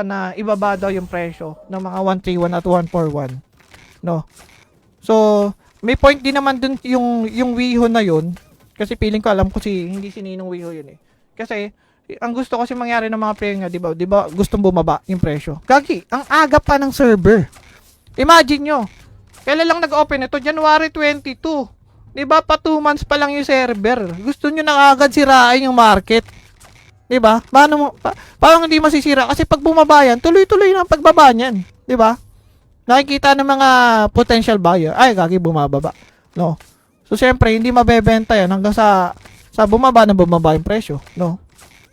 na ibaba daw yung presyo ng mga 131 at 141, no? So, may point din naman dun yung Wiho na yun, kasi feeling ko alam ko hindi si Ninong Wiho yun eh. Kasi ang gusto kasi mangyari ng mga player nga, 'di ba? Gustong bumaba yung presyo. Gagi, ang aga pa ng server. Imagine nyo, kailan lang nag-open ito? January 22. 'Di ba? Pa 2 months pa lang yung server. Gusto nyo na agad sirain yung market. 'Di ba? Parang hindi masisira kasi pag bumaba yan, tuloy-tuloy na ang pagbaba niyan, 'di ba? Nakikita ng mga potential buyer, ay gagi bumababa, no? So syempre hindi mabebenta yan hanggang sa bumaba yung presyo, no?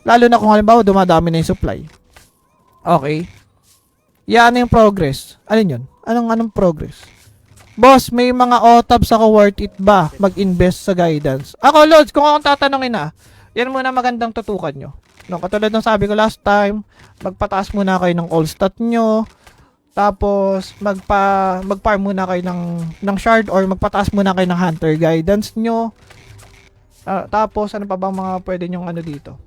Lalo na kung halimbawa dumadami na yung supply. Okay? Yan yung progress. Alin yun? Anong progress? Boss, may mga OTABs ako, worth it ba mag-invest sa guidance? Ako, Lods, kung akong tatanungin yan muna magandang tutukan nyo. No, katulad ng sabi ko last time, magpataas muna kayo ng all stat nyo, tapos mag-farm muna kayo ng shard or magpataas muna kayo ng hunter guidance nyo. Tapos ano pa bang mga pwede nyong ano dito?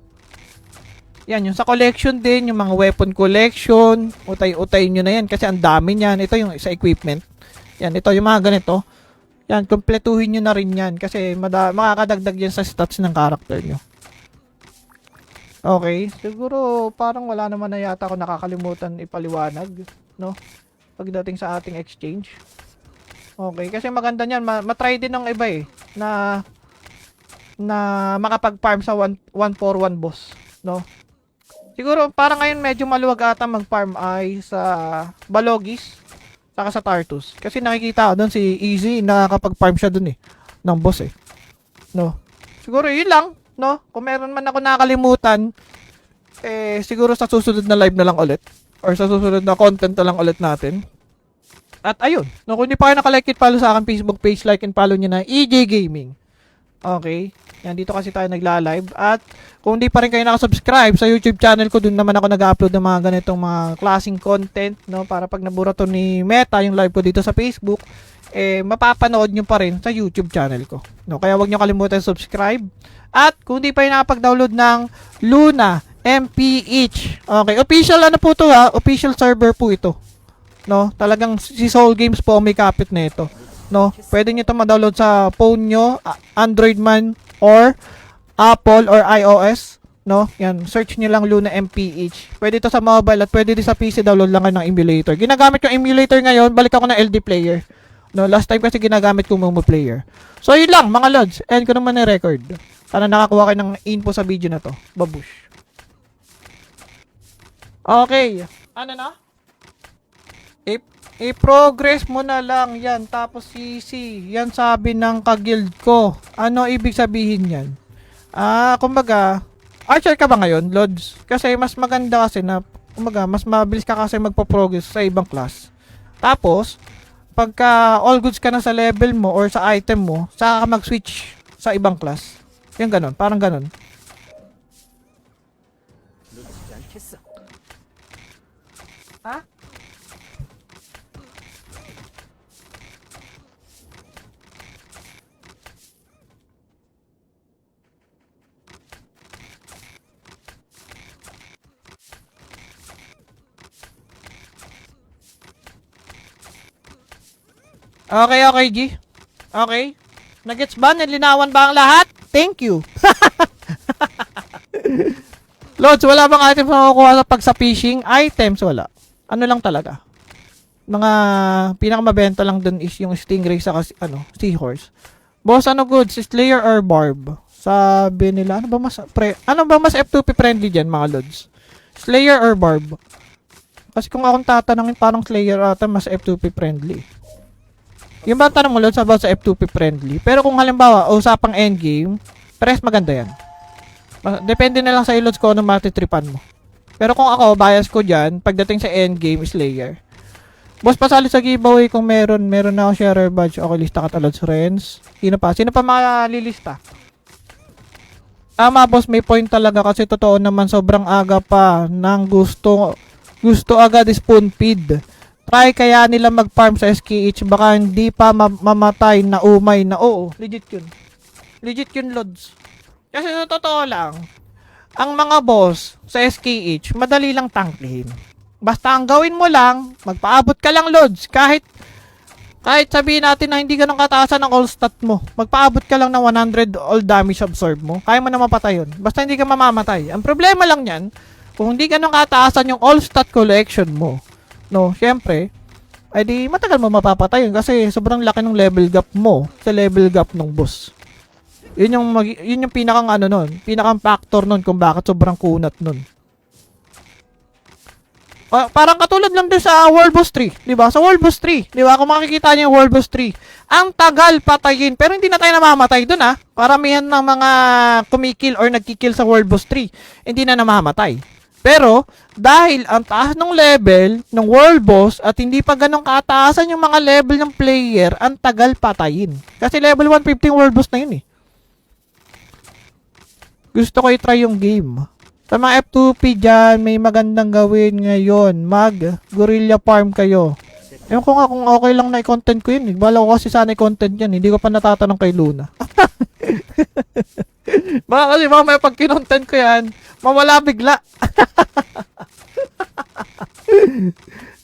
Yan, yung sa collection din, yung mga weapon collection, utay-utay nyo na yan kasi ang dami niyan. Ito yung sa equipment. Yan, ito yung mga ganito. Yan, kumpletuhin nyo na rin yan kasi makakadagdag yan sa stats ng character nyo. Okay, siguro parang wala naman na yata ako nakakalimutan ipaliwanag, no? Pagdating sa ating exchange. Okay, kasi maganda niyan, matry din ng iba eh na makapag-farm sa 141 boss, no? Siguro parang ngayon medyo maluwag ata mag-farm ay sa Balogis saka sa Tartus. Kasi nakikita ko doon si Easy nakakapag-farm siya doon eh ng boss eh. No. Siguro yun lang, no? Kung meron man ako nakakalimutan, siguro sa susunod na live na lang ulit or sa susunod na content na lang ulit natin. At ayun, no, kung hindi pa kayo nakalike it, follow sa akin Facebook page, like and follow nyo na EJ Gaming. Okay? Yan, dito kasi tayo nagla-live. At kung hindi pa rin kayo nakasubscribe sa YouTube channel ko, dun naman ako nag-upload ng mga ganitong mga klaseng content, no? Para pag nabura to ni Meta, yung live ko dito sa Facebook, mapapanood nyo pa rin sa YouTube channel ko. No? Kaya wag nyo kalimutan subscribe. At kung hindi pa rin nakapag-download ng Luna MPH. Okay, official ano po to ha? Official server po ito. No? Talagang si Soul Games po may kapit na ito. No? Pwede nyo ito ma-download sa phone nyo, Android man or Apple or iOS, no? Yan, search nyo lang Luna MPH. Pwede ito sa mobile at pwede din sa PC, download lang kayo ng emulator. Ginagamit yung emulator ngayon, balik ako ng LD player. No, last time kasi ginagamit ko Momo player. So yun lang mga lods, end ko naman na record. Sana nakakuha kayo ng info sa video na to. Babush. Okay, ano na? I-progress mo na lang yan. Tapos CC. Yan sabi ng kaguild ko. Ano ibig sabihin yan? Kumbaga, archer ka ba ngayon, Lods? Kasi mas maganda kasi na, kumbaga, mas mabilis ka kasi magpo-progress sa ibang class. Tapos, pagka all goods ka na sa level mo or sa item mo, saka ka mag-switch sa ibang class. Yan ganon. Parang ganon. Ha? Okay, G. Okay. Nagets ba? Nilinawan ba ang lahat? Thank you. Lods, wala bang items na makukuha sa fishing? Items, wala. Ano lang talaga. Mga pinakamabenta lang dun is yung stingray sa seahorse. Boss, ano goods? Slayer or barb? Sabi nila, ano ba mas F2P friendly dyan, mga Lods? Slayer or barb? Kasi kung akong tatanungin, parang Slayer ata mas F2P friendly. Yung ba tanong mo, Lods, about sa F2P friendly. Pero kung halimbawa, usapang endgame, pares maganda yan. Depende na lang sa Lods ko anong matitripan mo. Pero kung ako, bias ko dyan, pagdating sa endgame, Slayer. Boss, pasali sa giveaway kung meron na ako sharer badge. Okay, lista ka Lods friends. Sino pa malilista? Boss, may point talaga kasi totoo naman sobrang aga pa ng gusto agad spoon feed. Try kaya nila mag-farm sa SKH, baka hindi pa mamatay na umay na. Oo, legit yun, Lods. Kasi totoo lang, ang mga boss sa SKH, madali lang tangkihin. Basta ang gawin mo lang, magpaabot ka lang, Lods. Kahit sabihin natin na hindi ganun kataasan ng all stat mo, magpaabot ka lang ng 100 all damage absorb mo. Kaya mo na mapatay yun. Basta hindi ka mamamatay. Ang problema lang yan, kung hindi ganun kataasan yung all stat collection mo, no, syempre, ay di matagal mo mapapatay yun kasi sobrang laki ng level gap mo sa level gap ng boss. Yun yung pinakang ano nun, pinakang factor nun kung bakit sobrang kunat nun. Parang katulad lang din sa World Boss 3, 'di ba? Sa World Boss 3, 'di ba? Kung makikita niyo yung World Boss 3, ang tagal patayin, pero hindi na tayo namamatay doon, ha. Paramihan ng mga kumikil or nagkikil sa World Boss 3, hindi na namamatay. Pero dahil ang taas ng level ng World Boss at hindi pa ganun kataasan yung mga level ng player, ang tagal patayin. Kasi level 150 yung World Boss na yun, eh. Gusto ko i-try yung game. Sa mga F2P dyan, may magandang gawin ngayon. Gorilla farm kayo. Ewan ko nga kung okay lang na i-content ko yun. Bala ko kasi sana i-content yan. Hindi ko pa natatanong kay Luna. Baka kasi mamaya pag kinontent ko yan, mawala bigla.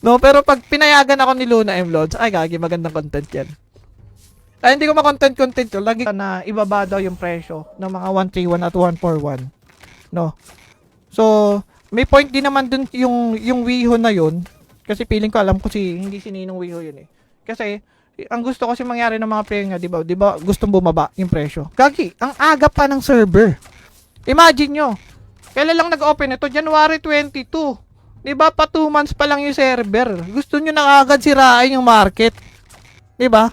No, pero pag pinayagan ako ni Luna M-Lods, ay gagi, magandang content yan. Ay, hindi ko ma-content yun. Lagi na ibaba daw yung presyo ng mga 131 at 141. No. So, may point din naman dun yung Wiho na yun. Kasi feeling ko alam ko hindi si Ninong Wiho yun, eh. Kasi, ang gusto kasi mangyari ng mga player nga, di ba gustong bumaba yung presyo. Gagi, ang aga pa ng server. Imagine nyo, kailan lang nag-open ito? January 22. Di ba, pa 2 months pa lang yung server. Gusto nyo na agad sirain yung market. Di ba?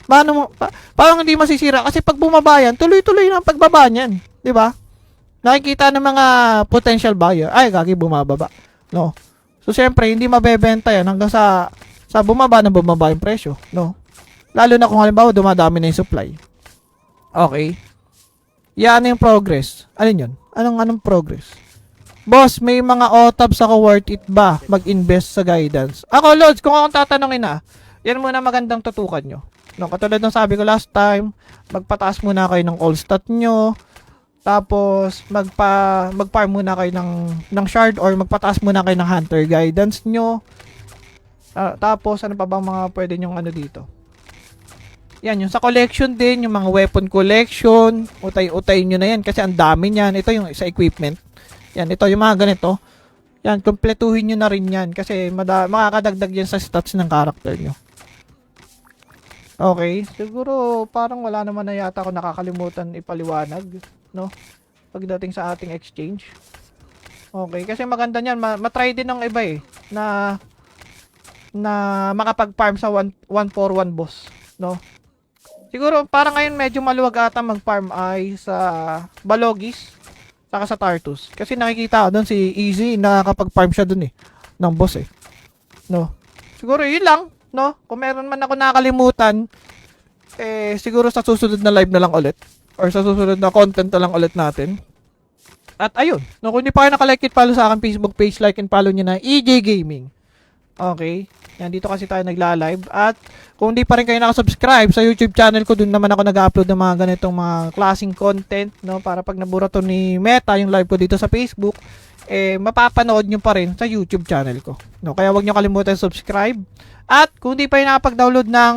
Parang hindi masisira kasi pag bumaba yan, tuloy-tuloy na ang pagbaba niyan. Di ba? Nakikita ng mga potential buyer, ay, gagi, bumababa. No? So, syempre, hindi mabebenta yan hanggang sa bumaba yung presyo. No? Lalo na kung halimbawa, dumadami na yung supply. Okay? Yan yung progress. Ano yun? Anong progress? Boss, may mga OTABs ako, worth it ba mag-invest sa guidance? Ako, Lods, kung akong tatanungin na, yan muna magandang tutukan nyo. No, katulad ng sabi ko last time, magpataas muna kayo ng all stat nyo. Tapos, mag-farm muna kayo ng shard or magpataas muna kayo ng hunter guidance nyo. Tapos, ano pa bang mga pwede nyong ano dito? Yan, yung sa collection din, yung mga weapon collection, utay-utay nyo na yan kasi ang dami niyan. Ito yung sa equipment. Yan, ito yung mga ganito. Yan, kumpletuhin nyo na rin yan kasi makakadagdag yan sa stats ng character nyo. Okay, siguro parang wala naman na yata ako nakakalimutan ipaliwanag, no? Pagdating sa ating exchange. Okay, kasi maganda niyan, matry din ng iba, eh, na makapag-farm sa 141 boss, no? Siguro parang ngayon medyo maluwag ata mag-farm ay sa Balogis saka sa Tartus. Kasi nakikita ko doon si Easy, nakakapag-farm siya doon, eh, ng boss, eh. No. Siguro yun lang. No? Kung meron man ako nakalimutan, siguro sa susunod na live na lang ulit. Or sa susunod na content na lang ulit natin. At ayun. No, kung hindi pa kayo nakalike it, follow sa akin Facebook page, like and follow nyo na EJ Gaming. Okay? Yan, dito kasi tayo nagla-live. At kung hindi pa rin kayo nakasubscribe sa YouTube channel ko, dun naman ako nag-upload ng mga ganitong mga klaseng content, no? Para pag nabura to ni Meta, yung live ko dito sa Facebook, mapapanood nyo pa rin sa YouTube channel ko. No? Kaya wag nyo kalimutan subscribe. At kung di pa yung nakapag-download ng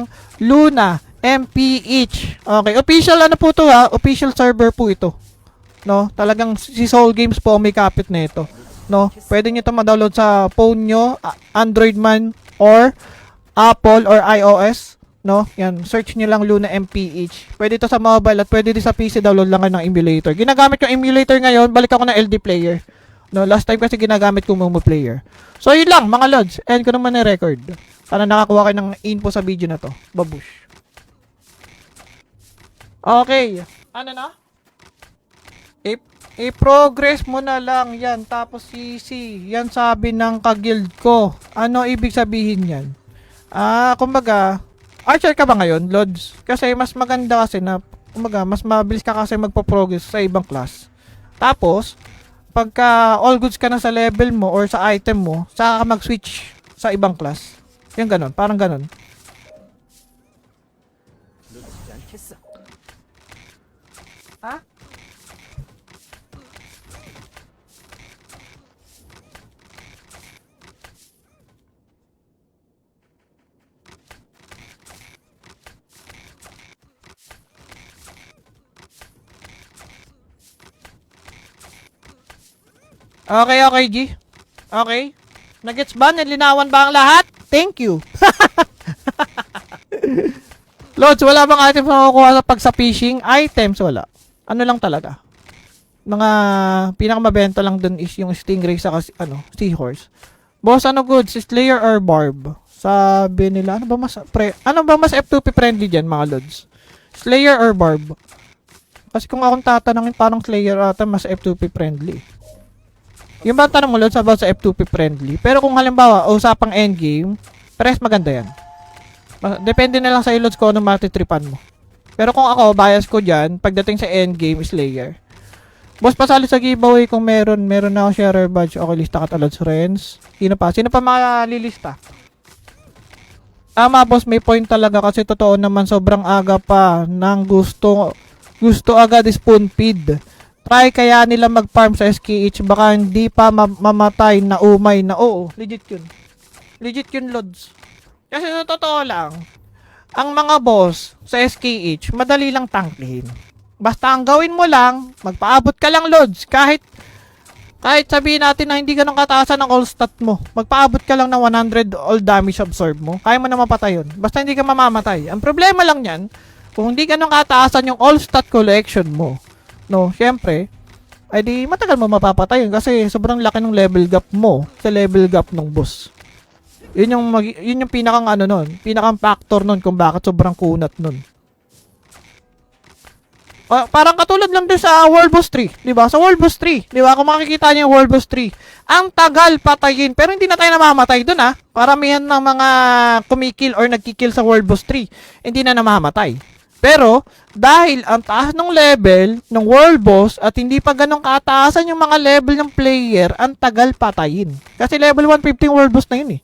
Luna MPH. Okay, official ano po to, ha? Official server po ito. No? Talagang si Soul Games po ang may kapit na ito. No? Pwede niyo 'to ma-download sa phone nyo, Android man or Apple or iOS. No? Yan, search niyo lang Luna MPH. Pwede ito sa mobile at pwede din sa PC, download lang kayo ng emulator. Ginagamit yung emulator ngayon, balik ako ng LD player. No, last time kasi ginagamit ko Momo player. So yun lang mga lods, end ko naman na record. Sana nakakuha kayo ng info sa video na to. Babush. Okay. Ano na? I-progress mo na lang yan. Tapos easy. Yan sabi ng ka-guild ko. Ano ibig sabihin yan? Kumbaga, archer ka ba ngayon, Lods? Kasi mas maganda kasi na, kumbaga, mas mabilis ka kasi magpo-progress sa ibang class. Tapos, pagka all goods ka na sa level mo or sa item mo, saka ka mag-switch sa ibang class. Yung ganon, parang ganon. Ha? Okay, okay, G. Okay. Nagets ba? Nilinawan ba ang lahat? Thank you. Lods, wala bang items na makukuha pag sa fishing? Items, wala. Ano lang talaga. Mga pinakamabenta lang dun is yung stingray sa seahorse. Boss, ano good? Slayer or barb? Sabi nila, ano ba mas F2P friendly dyan, mga lods? Slayer or barb? Kasi kung akong tatanungin, parang Slayer ata mas F2P friendly. Yung ba tanong mo, lods, about sa F2P friendly? Pero kung halimbawa, usapang endgame, pares maganda yan. Depende na lang sa lods ko anong matitripan mo. Pero kung ako, bias ko dyan, pagdating sa endgame, Slayer. Boss, pasali sa giveaway kung meron na ako sharer badge. Okay, lista ka talod sa friends. Sino pa malilista? Tama, boss, may point talaga kasi totoo naman sobrang aga pa ng gusto agad spoon feed. Try kaya nila mag-farm sa SKH baka hindi pa mamatay na umay na oo. Legit yun, lods. Kasi sa totoo lang, ang mga boss sa SKH, madali lang tangkihin. Basta ang gawin mo lang, magpaabot ka lang, lods. Kahit sabihin natin na hindi ganun kataasan ng all stat mo. Magpaabot ka lang ng 100 all damage absorb mo. Kaya mo na mapatay yun. Basta hindi ka mamamatay. Ang problema lang yan, kung hindi ganun kataasan yung all stat collection mo, no, syempre, ay di matagal mo mapapatay yun kasi sobrang laki ng level gap mo sa level gap ng boss. Yun yung pinakang pinakang factor nun kung bakit sobrang kunat nun. Parang katulad lang din sa World Boss 3, di ba? Sa World Boss 3, di ba? Kung makikita niyo yung World Boss 3, ang tagal patayin, pero hindi na tayo namamatay doon, ha? Paramihan ng mga kumikil or nagkikil sa World Boss 3, hindi na namamatay. Pero dahil ang taas ng level ng World Boss at hindi pa ganun kataasan yung mga level ng player, ang tagal patayin. Kasi level 150 World Boss na yun, eh.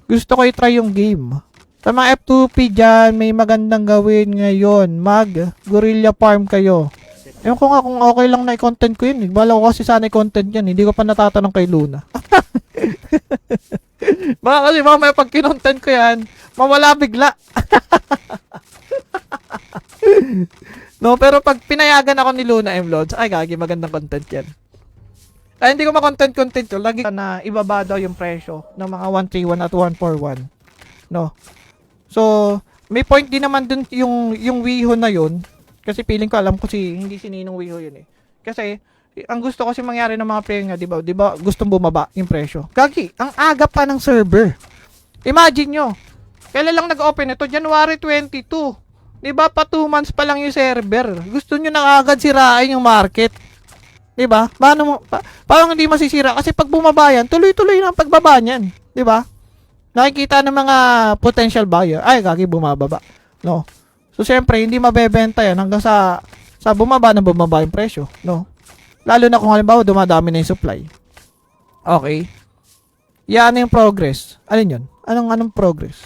Gusto ko i-try yung game. Sa mga F2P dyan, may magandang gawin ngayon. Mag-gorilla farm kayo. Ewan ko nga kung okay lang na i-content ko yun. Bala ko kasi sana i-content yan. Hindi ko pa natatanong kay Luna. Baka kasi mamaya pag kinontent ko yan, mawala bigla. No, pero pag pinayagan ako ni Luna M-Lods, ay gagi, magandang content yan. Ay, hindi ko ma-content yun. Lagi na ibaba daw yung presyo ng mga 131 at 141. No. So, may point din naman dun yung Wiho na yun. Kasi feeling ko alam ko hindi si Ninong Wiho yun, eh. Kasi ang gusto kasi mangyari ng mga player nga, 'di ba? Gustong bumaba yung presyo. Gagi, ang aga pa ng server. Imagine nyo. Kailan lang nag-open ito? January 22. 'Di ba? Pa 2 months pa lang yung server. Gusto nyo na agad sirain yung market. 'Di ba? Parang hindi masisira kasi pag bumaba yan, tuloy-tuloy na ang pagbaba niyan, 'di ba? Nakikita ng mga potential buyer, ay gagi bumababa. No. So syempre hindi mabebenta yan hanggang sa bumaba yung presyo, no. Lalo na kung halimbawa dumadami na yung supply. Okay. Yan yung progress. Alin yun? Anong progress?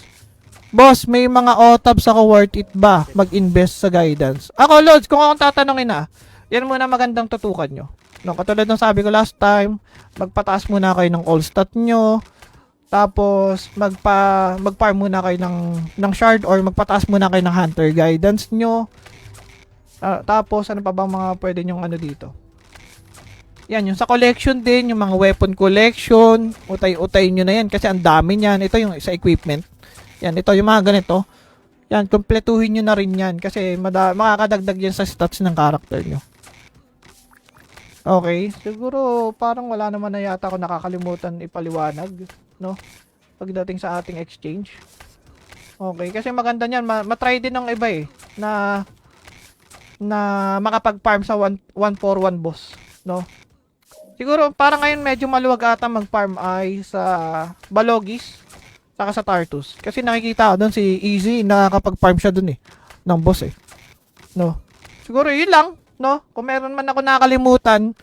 Boss, may mga OTABs ako, worth it ba mag-invest sa guidance? Ako, Lods, kung akong tatanungin yan muna magandang tutukan nyo. No, katulad ng sabi ko last time, magpataas muna kayo ng all stat nyo. Tapos, mag-farm muna kayo ng shard or magpataas muna kayo ng hunter guidance nyo. Tapos, ano pa bang mga pwede nyong dito? Yan, yung sa collection din, yung mga weapon collection, utay-utay nyo na yan kasi ang dami niyan. Ito yung sa equipment. Yan, ito yung mga ganito. Yan, kumpletuhin nyo na rin yan kasi makakadagdag yan sa stats ng character nyo. Okay, siguro parang wala naman na yata ako nakakalimutan ipaliwanag, no? Pagdating sa ating exchange. Okay, kasi maganda niyan, matry din ng iba eh na makapag-farm sa 141 boss, no? Siguro parang ngayon medyo maluwag ata mag-farm ay sa Balogis saka sa Tartus. Kasi nakikita ko doon si Easy nakakapag-farm siya doon eh ng boss eh. No. Siguro yun lang, no? Kung meron man ako nakakalimutan,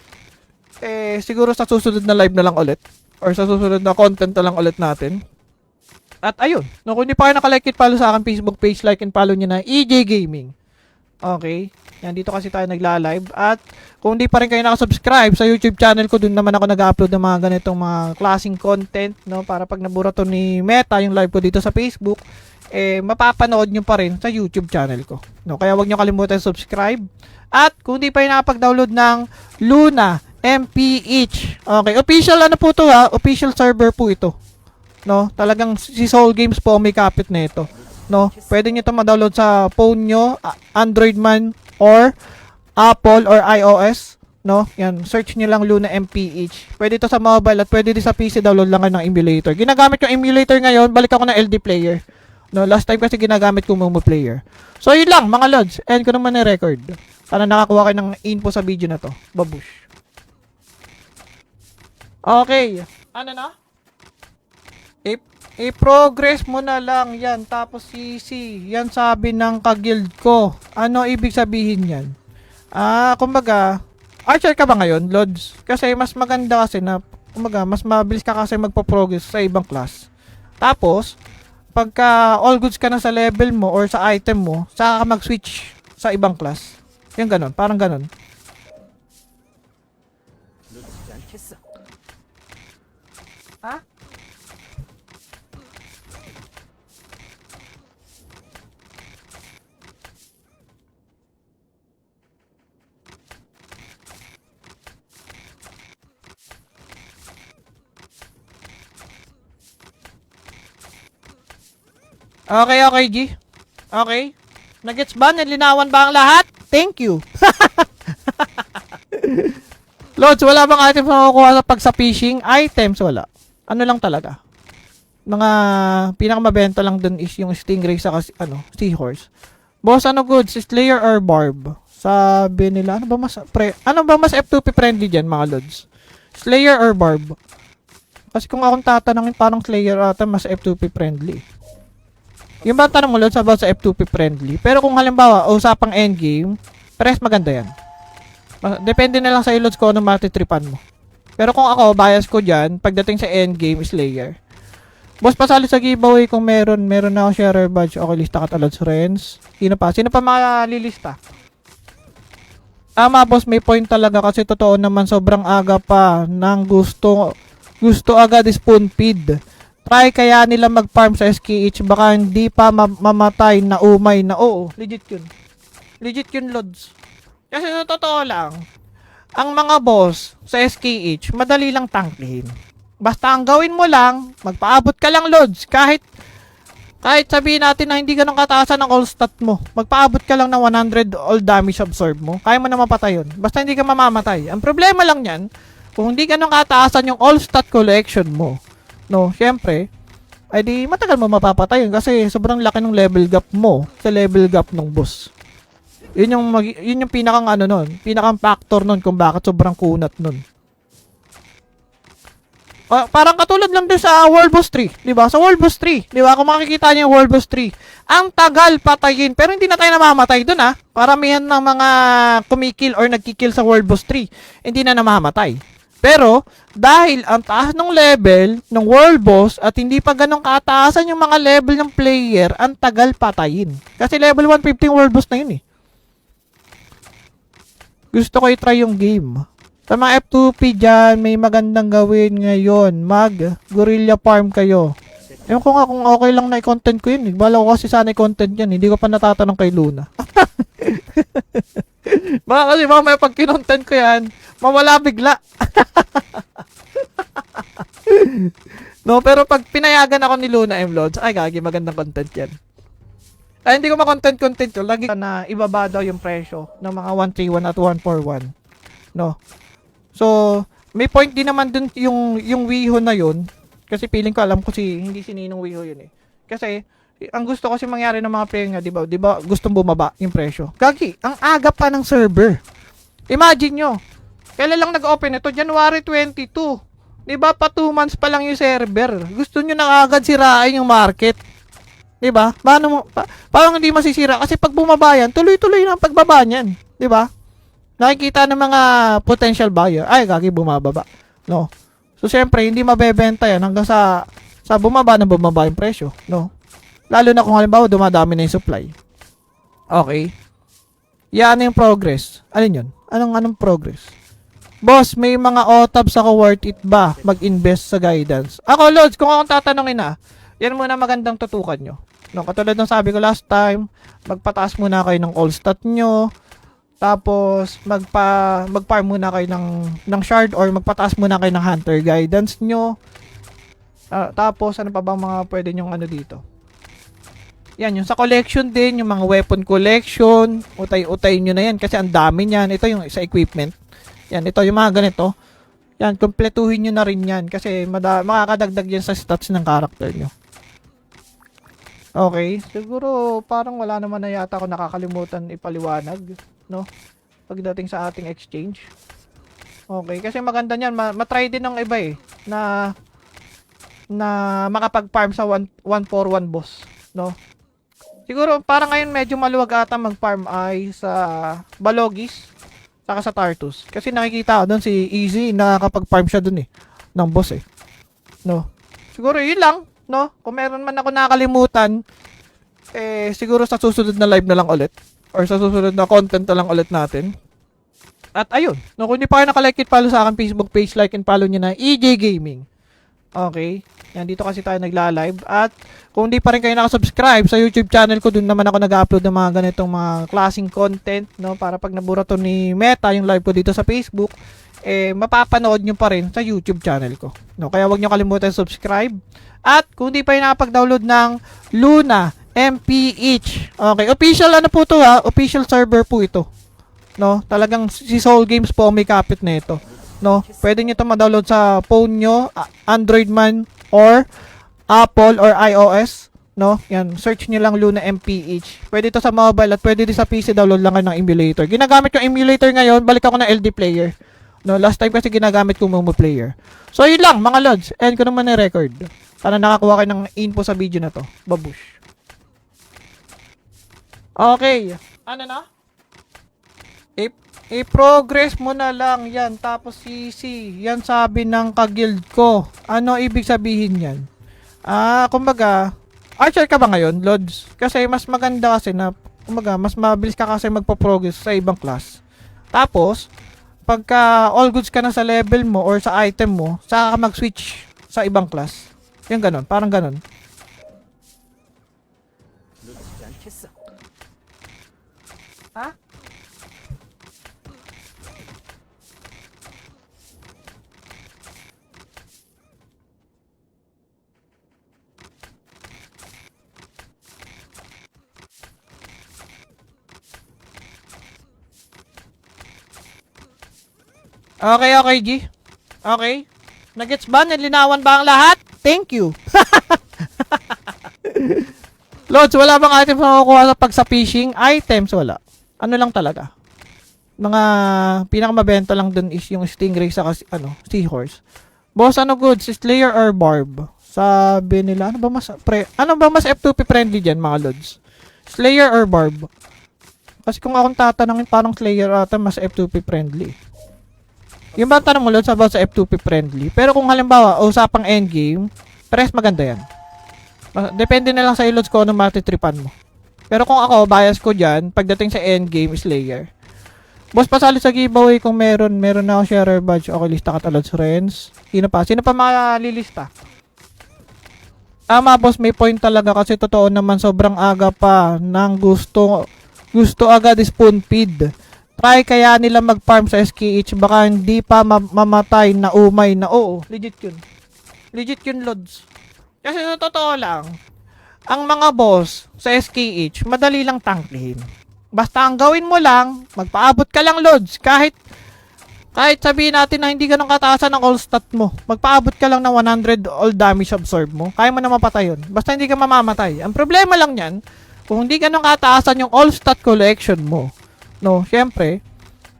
siguro sa susunod na live na lang ulit or sa susunod na content na lang ulit natin. At ayun, no, kung hindi pa kayo naka-like it, follow sa akin Facebook page, like and follow nyo na EJ Gaming. Okay, yan dito kasi tayo nagla-live. At kung hindi pa rin kayo nakasubscribe sa YouTube channel ko, dun naman ako nag-upload ng mga ganitong mga klaseng content, no, para pag nabura to ni Meta yung live ko dito sa Facebook, mapapanood nyo pa rin sa YouTube channel ko. No, kaya wag nyo kalimutan subscribe. At kung di pa yung nakapag-download ng Luna MPH. Okay, official ano po to ha? Official server po ito. No, talagang si Soul Games po ang may kapit na ito. No, pwede nyo ito ma-download sa phone nyo, Android man or Apple or iOS. No, yan, search nyo lang Luna MPH. Pwede ito sa mobile at pwede din sa PC, download lang kayo ng emulator. Ginagamit yung emulator ngayon, balik ako ng LD player. No, last time kasi ginagamit ko Momo player. So yun lang mga lods, end ko naman na-record. Sana nakakuha kayo ng info sa video na to. Babush. Okay, ano na? I-progress mo na lang yan. Tapos CC. Yan sabi ng kaguild ko. Ano ibig sabihin yan? Kumbaga, archer ka ba ngayon, Lods? Kasi mas maganda kasi na, kumbaga, mas mabilis ka kasi magpo-progress sa ibang class. Tapos, pagka all goods ka na sa level mo or sa item mo, saka ka mag-switch sa ibang class. Yung ganon, parang ganon. Ha? Okay, okay, G. Okay. Nagets ba? Nilinawan ba ang lahat? Thank you. Lods, wala bang items na makukuha sa pag sa fishing? Items, wala. Ano lang talaga. Mga pinakamabenta lang dun is yung stingray sa seahorse. Boss, ano good? Slayer or barb? Sabi nila, ano ba mas F2P friendly dyan, mga Lods? Slayer or barb? Kasi kung akong tatanungin, parang Slayer ata mas F2P friendly. Yung ba tanong mo, Lods, about sa F2P friendly? Pero kung halimbawa, usapang endgame, parehas maganda yan. Depende na lang sa Lods kung ano matitripan mo. Pero kung ako, bias ko dyan, pagdating sa endgame, Slayer. Boss, pasali sa giveaway kung meron na ako sharer badge. Okay, lista ka Lods friends. Sino pa malilista? Boss, may point talaga kasi totoo naman sobrang aga pa ng gusto agad spoon feed. Try kaya nila mag-farm sa SKH, baka hindi pa mamatay na umay na. Oo, legit yun. Legit yun, Lods. Kasi sa totoo lang, ang mga boss sa SKH, madali lang tangkihin. Basta ang gawin mo lang, magpaabot ka lang, Lods. Kahit sabihin natin na hindi ganun kataasan ng all stat mo, magpaabot ka lang ng 100 all damage absorb mo, kaya mo na mapatay yun. Basta hindi ka mamamatay. Ang problema lang yan, kung hindi ganun kataasan yung all stat collection mo, no, syempre, ay di matagal mo mapapatay yun kasi sobrang laki ng level gap mo sa level gap ng boss. Yun yung pinakang pinakang factor nun kung bakit sobrang kunat nun. Parang katulad lang din sa World Boss 3, di ba? Sa World Boss 3, di ba? Kung makikita niyo yung World Boss 3, ang tagal patayin, pero hindi na tayo namamatay dun ha. Paramihan ng mga kumikil or nagkikil sa World Boss 3, hindi na namamatay. Pero, dahil ang taas ng level ng world boss at hindi pa ganun kataasan yung mga level ng player, ang tagal patayin. Kasi level 150 yung world boss na yun eh. Gusto ko i-try yung game. Sa mga F2P dyan, may magandang gawin ngayon. Mag-gorilla farm kayo. Ewan ko nga kung okay lang na i-content ko yun. Bala ko kasi sana i-content yan. Hindi ko pa natatanong kay Luna. Baka kasi mamaya pag kinontent ko yan, mawala bigla. No, pero pag pinayagan ako ni Luna M. Lods, ay gagi, magandang content yan. Ay, hindi ko ma-content yun. Lagi na ibaba daw yung presyo ng mga 131 at 141. No. So, may point din naman dun yung Wiho na yun. Kasi feeling ko, alam ko hindi si Ninong Wiho yun eh. Kasi, ang gusto kasi mangyari ng mga player nga, di ba gustong bumaba yung presyo. Gagi, ang aga pa ng server. Imagine nyo, kailan lang nag-open ito? January 22. Di ba pa 2 months pa lang yung server. Gusto nyo na agad sirain yung market. Di ba? Parang hindi masisira kasi pag bumaba yan, tuloy-tuloy na ang pagbaba niyan. Di ba? Nakikita ng mga potential buyer, ay gagi bumababa. No. So syempre, hindi mabebenta yan hanggang sa bumaba yung presyo, no? Lalo na kung halimbawa dumadami na yung supply. Okay. Yan yung progress. Alin yun? Anong progress? Boss, may mga OTABs ako, worth it ba mag-invest sa guidance? Ako, Lods, kung akong tatanungin na, yan muna magandang tutukan nyo. No, katulad ng sabi ko last time, magpataas muna kayo ng all stat nyo. Tapos mag-farm muna kayo ng shard or magpataas muna kayo ng hunter guidance nyo. Tapos ano pa bang mga pwede nyong ano dito? Yan, yung sa collection din, yung mga weapon collection, utay-utay nyo na yan kasi ang dami niyan. Ito yung sa equipment. Yan, ito yung mga ganito. Yan, kumpletuhin nyo na rin yan kasi makakadagdag yan sa stats ng character nyo. Okay, siguro parang wala naman na yata ako nakakalimutan ipaliwanag, no? Pagdating sa ating exchange. Okay, kasi maganda niyan, matry din ng iba eh na makapag-farm sa 141 boss, no? Siguro parang ngayon medyo maluwag ata mag-farm ay sa Balogis saka sa Tartus. Kasi nakikita ko doon si Easy nakakapag-farm siya doon eh ng boss eh. No. Siguro yun lang, no? Kung meron man ako nakakalimutan, siguro sa susunod na live na lang ulit or sa susunod na content na lang ulit natin. At ayun, no, kung hindi pa kayo nakalike it, follow sa akin Facebook page, like and follow niyo na EJ Gaming. Okay? Yan, dito kasi tayo nagla-live. At kung hindi pa rin kayo nakasubscribe sa YouTube channel ko, dun naman ako nag-upload ng mga ganitong mga klaseng content, no? Para pag nabura to ni Meta, yung live ko dito sa Facebook, mapapanood nyo pa rin sa YouTube channel ko. No? Kaya wag nyo kalimutan subscribe. At kung hindi pa rin nakapag-download ng Luna MPH. Okay, official ano po to ha? Official server po ito. No? Talagang si Soul Games po ang may kapit na ito. No? Pwede nyo ito ma-download sa phone nyo, Android man, or Apple or iOS, no? Yan, search niyo lang Luna MPH. Pwede ito sa mobile at pwede din sa PC, download lang kayo ng emulator. Ginagamit yung emulator ngayon, balik ako ng LD player. No, last time kasi ginagamit ko Momo player. So yun lang mga lods, end ko naman na record. Sana nakakuha kayo ng info sa video na to. Babush. Okay, ano na? I-progress mo na lang yan. Tapos CC. Yan sabi ng ka-guild ko. Ano ibig sabihin yan? Kumbaga, archer ka ba ngayon, Lods? Kasi mas maganda kasi na, kumbaga, mas mabilis ka kasi magpa-progress sa ibang class. Tapos, pagka all goods ka na sa level mo or sa item mo, saka ka mag-switch sa ibang class. Yan ganon. Parang ganon. Ha? Okay, G. Okay. Nagets ba? Nalinawan ba ang lahat? Thank you. Lods, wala bang items na makukuha sa fishing? Items, wala. Ano lang talaga. Mga pinakamabenta lang dun is yung stingray sa seahorse. Boss, ano goods? Slayer or barb? Sabi nila, ano ba mas F2P friendly dyan, mga Lods? Slayer or barb? Kasi kung akong tatanungin, parang Slayer ata mas F2P friendly. Yung ba tanong mo, Lods, about sa F2P friendly? Pero kung halimbawa, usapang endgame, press maganda yan. Depende na lang sa Lods ko anong matitripan mo. Pero kung ako, bias ko dyan, pagdating sa endgame, Slayer. Boss, pasali sa giveaway kung meron na ako sharer badge. Okay, lista ka Lods friends. Sino pa malilista? Tama, boss, may point talaga kasi totoo naman sobrang aga pa ng gusto agad spoon feed. Try kaya nila mag-farm sa SKH, baka hindi pa mamatay na umay na. Oo, legit yun. Legit yun, Lods. Kasi sa totoo lang, ang mga boss sa SKH, madali lang tangkihin. Basta ang gawin mo lang, magpaabot ka lang, Lods. Kahit sabihin natin na hindi ganun kataasan ng all stat mo, magpaabot ka lang ng 100 all damage absorb mo, kaya mo na mapatay yun. Basta hindi ka mamamatay. Ang problema lang yan, kung hindi ganun kataasan yung all stat collection mo, no, syempre,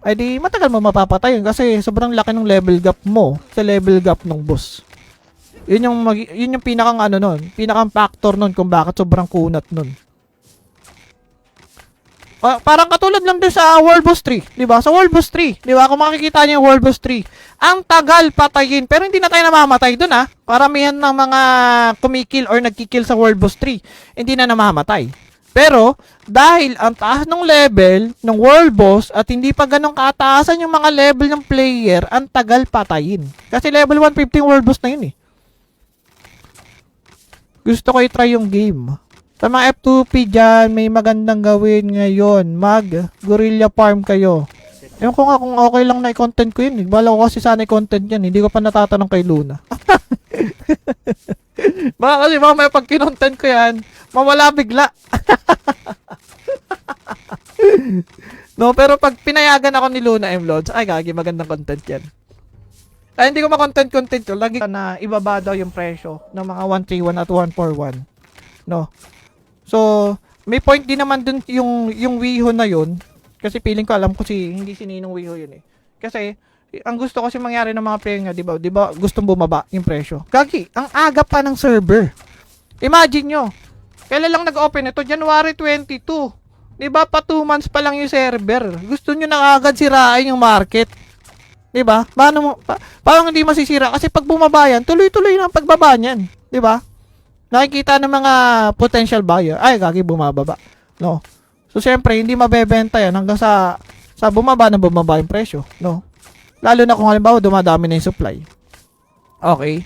ay di matagal mo mapapatay yun kasi sobrang laki ng level gap mo sa level gap ng boss. Yun yung pinakang pinakang factor nun kung bakit sobrang kunat nun. Parang katulad lang din sa World Boss 3, di ba? Sa World Boss 3, di ba? Kung makikita niyo yung World Boss 3, ang tagal patayin, pero hindi na tayo namamatay dun ha. Paramihan ng mga kumikil or nagkikil sa World Boss 3, hindi na namamatay. Pero, dahil ang taas ng level ng world boss at hindi pa ganun kataasan yung mga level ng player, ang tagal patayin. Kasi level 150 world boss na yun eh. Gusto ko i-try yung game. Sa mga F2P dyan, may magandang gawin ngayon. Mag-gorilla farm kayo. Ewan ko nga kung okay lang na i-content ko yun. Bala ko kasi sana i-content yan. Hindi ko pa natatanong kay Luna. Baka kasi mamaya pag kinontent ko yan, mawala bigla. No, pero pag pinayagan ako ni Luna M. Lods, ay gagi, magandang content yan. Ay, hindi ko ma-content ko. Lagi na ibaba daw yung presyo ng mga 131 at 141. No. So, may point din naman dun yung Wiho na yun. Kasi feeling ko alam ko hindi si Ninong Wiho yun eh. Kasi, ang gusto kasi mangyari ng mga player nga, di ba, gustong bumaba yung presyo. Gagi, ang aga pa ng server. Imagine nyo, kailan lang nag-open ito? January 22. Di ba, pa 2 months pa lang yung server. Gusto nyo na agad sirain yung market. Di ba? Parang hindi masisira. Kasi pag bumaba yan, tuloy-tuloy na ang pagbaba niyan. Di ba? Nakikita ng mga potential buyer, ay, gagi, bumababa. No? So, syempre, hindi mabebenta yan hanggang sa bumaba na bumaba yung presyo. No? Lalo na kung halimbawa, dumadami na yung supply. Okay?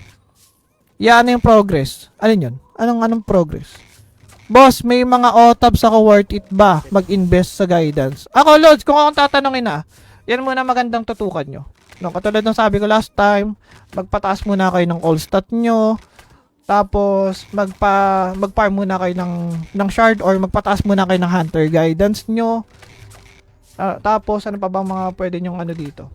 Yan yung progress. Alin yun? Anong progress? Boss, may mga OTABs ako, worth it ba mag-invest sa guidance? Ako, Lods, kung akong tatanungin yan muna magandang tutukan nyo. No, katulad ng sabi ko last time, magpataas muna kayo ng all stat nyo. Tapos, mag-farm muna kayo ng shard or magpataas muna kayo ng hunter guidance nyo. Tapos, ano pa bang mga pwede nyong dito?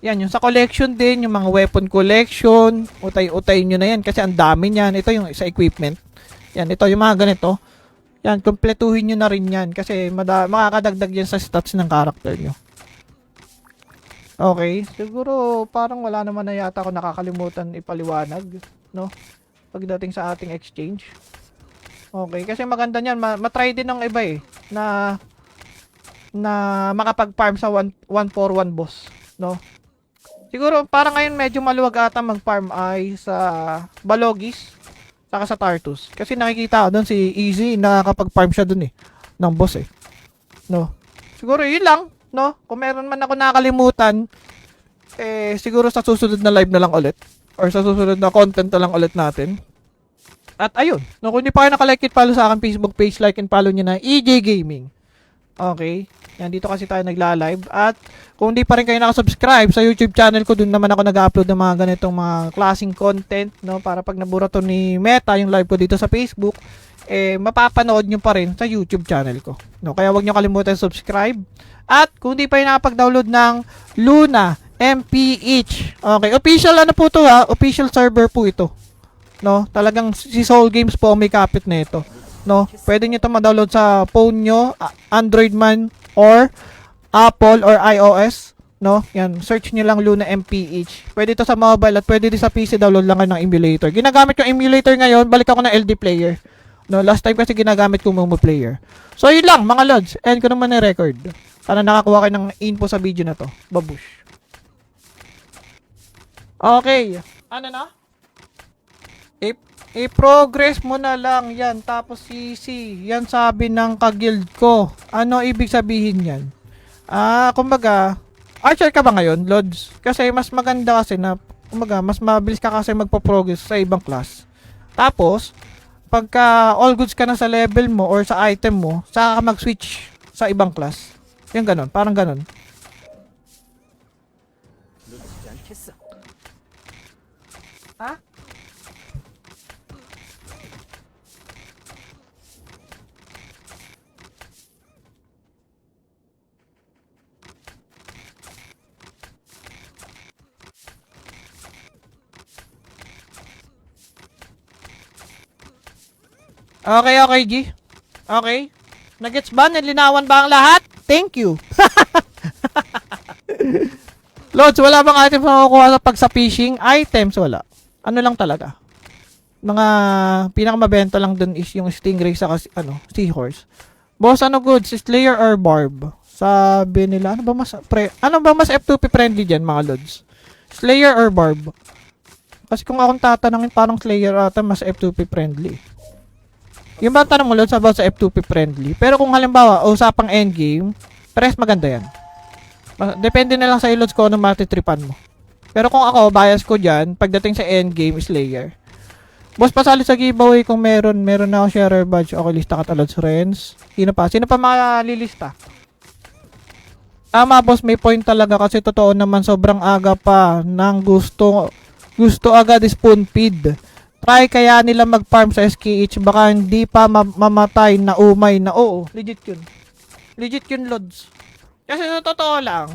Yan, yung sa collection din, yung mga weapon collection, utay-utay nyo na yan kasi ang dami niyan. Ito yung sa equipment. Yan, ito yung mga ganito. Yan, kumpletuhin nyo na rin yan kasi makakadagdag yan sa stats ng character nyo. Okay, siguro parang wala naman na yata ako nakakalimutan ipaliwanag, no? Pagdating sa ating exchange. Okay, kasi maganda niyan, matry din ng iba eh na makapag-farm sa 141 boss, no? Siguro parang ngayon medyo maluwag ata mag-farm ay sa Balogis saka sa Tartus. Kasi nakikita ko doon si Easy nakakapag-farm siya doon eh ng boss eh. No. Siguro yun lang, no? Kung meron man ako nakalimutan, siguro sa susunod na live na lang ulit or sa susunod na content na lang ulit natin. At ayun, no, kung hindi pa kayo nakalike it, follow sa akin Facebook page, like and follow nyo na EJ Gaming. Okay? Yan, dito kasi tayo nagla-live. At kung hindi pa rin kayo nakasubscribe sa YouTube channel ko, dun naman ako nag-upload ng mga ganitong mga klaseng content, no? Para pag nabura to ni Meta, yung live ko dito sa Facebook, mapapanood nyo pa rin sa YouTube channel ko. No? Kaya wag nyo kalimutan subscribe. At kung hindi pa rin nakapag-download ng Luna MPH. Okay, official po to official server po ito. No? Talagang si Soul Games po may kapit na ito. No? Pwede nyo ito ma-download sa phone nyo, Android man or Apple or iOS, no? Yan, search nyo lang Luna MPH. Pwede ito sa mobile at pwede din sa PC, download lang ng emulator. Ginagamit yung emulator ngayon, balik ako ng LD player. No, last time kasi ginagamit ko Momo player. So yun lang mga lods, end ko naman na record. Sana nakakuha kayo ng info sa video na to. Babush. Okay, ano na? I-progress mo na lang yan. Tapos CC. Yan sabi ng kaguild ko. Ano ibig sabihin yan? Kumbaga, archer ka ba ngayon, Lods? Kasi mas maganda kasi na, kumbaga, mas mabilis ka kasi magpo-progress sa ibang class. Tapos, pagka all goods ka na sa level mo or sa item mo, saka ka mag-switch sa ibang class. Yan ganon. Parang ganon. Ha? Okay, G. Okay. Nagets ba? Nalinawan ba ang lahat? Thank you. Lods, wala bang items na makukuha pag sa fishing? Items, wala. Ano lang talaga. Mga pinakamabenta lang dun is yung stingray sa seahorse. Boss, ano goods? Slayer or barb? Sabi nila, ano ba mas F2P friendly dyan, mga Lods? Slayer or barb? Kasi kung akong tatanungin, parang Slayer ata mas F2P friendly. Yung ba tanong mo, Lods, about sa F2P friendly. Pero kung halimbawa, usapang endgame, pares maganda yan. Depende na lang sa Lods ko anong matitripan mo. Pero kung ako, bias ko dyan, pagdating sa endgame, Slayer. Boss, pasali sa giveaway kung meron. Meron na ako sharer badge. Okay, lista ka talad sa friends. Sino pa? Sino pa malilista? Tama, boss, may point talaga kasi totoo naman sobrang aga pa ng gusto agad spoon feed. Try kaya nila mag-farm sa SKH baka hindi pa mamatay na umay na. Oo, legit yun. Legit yun, Lods. Kasi sa totoo lang,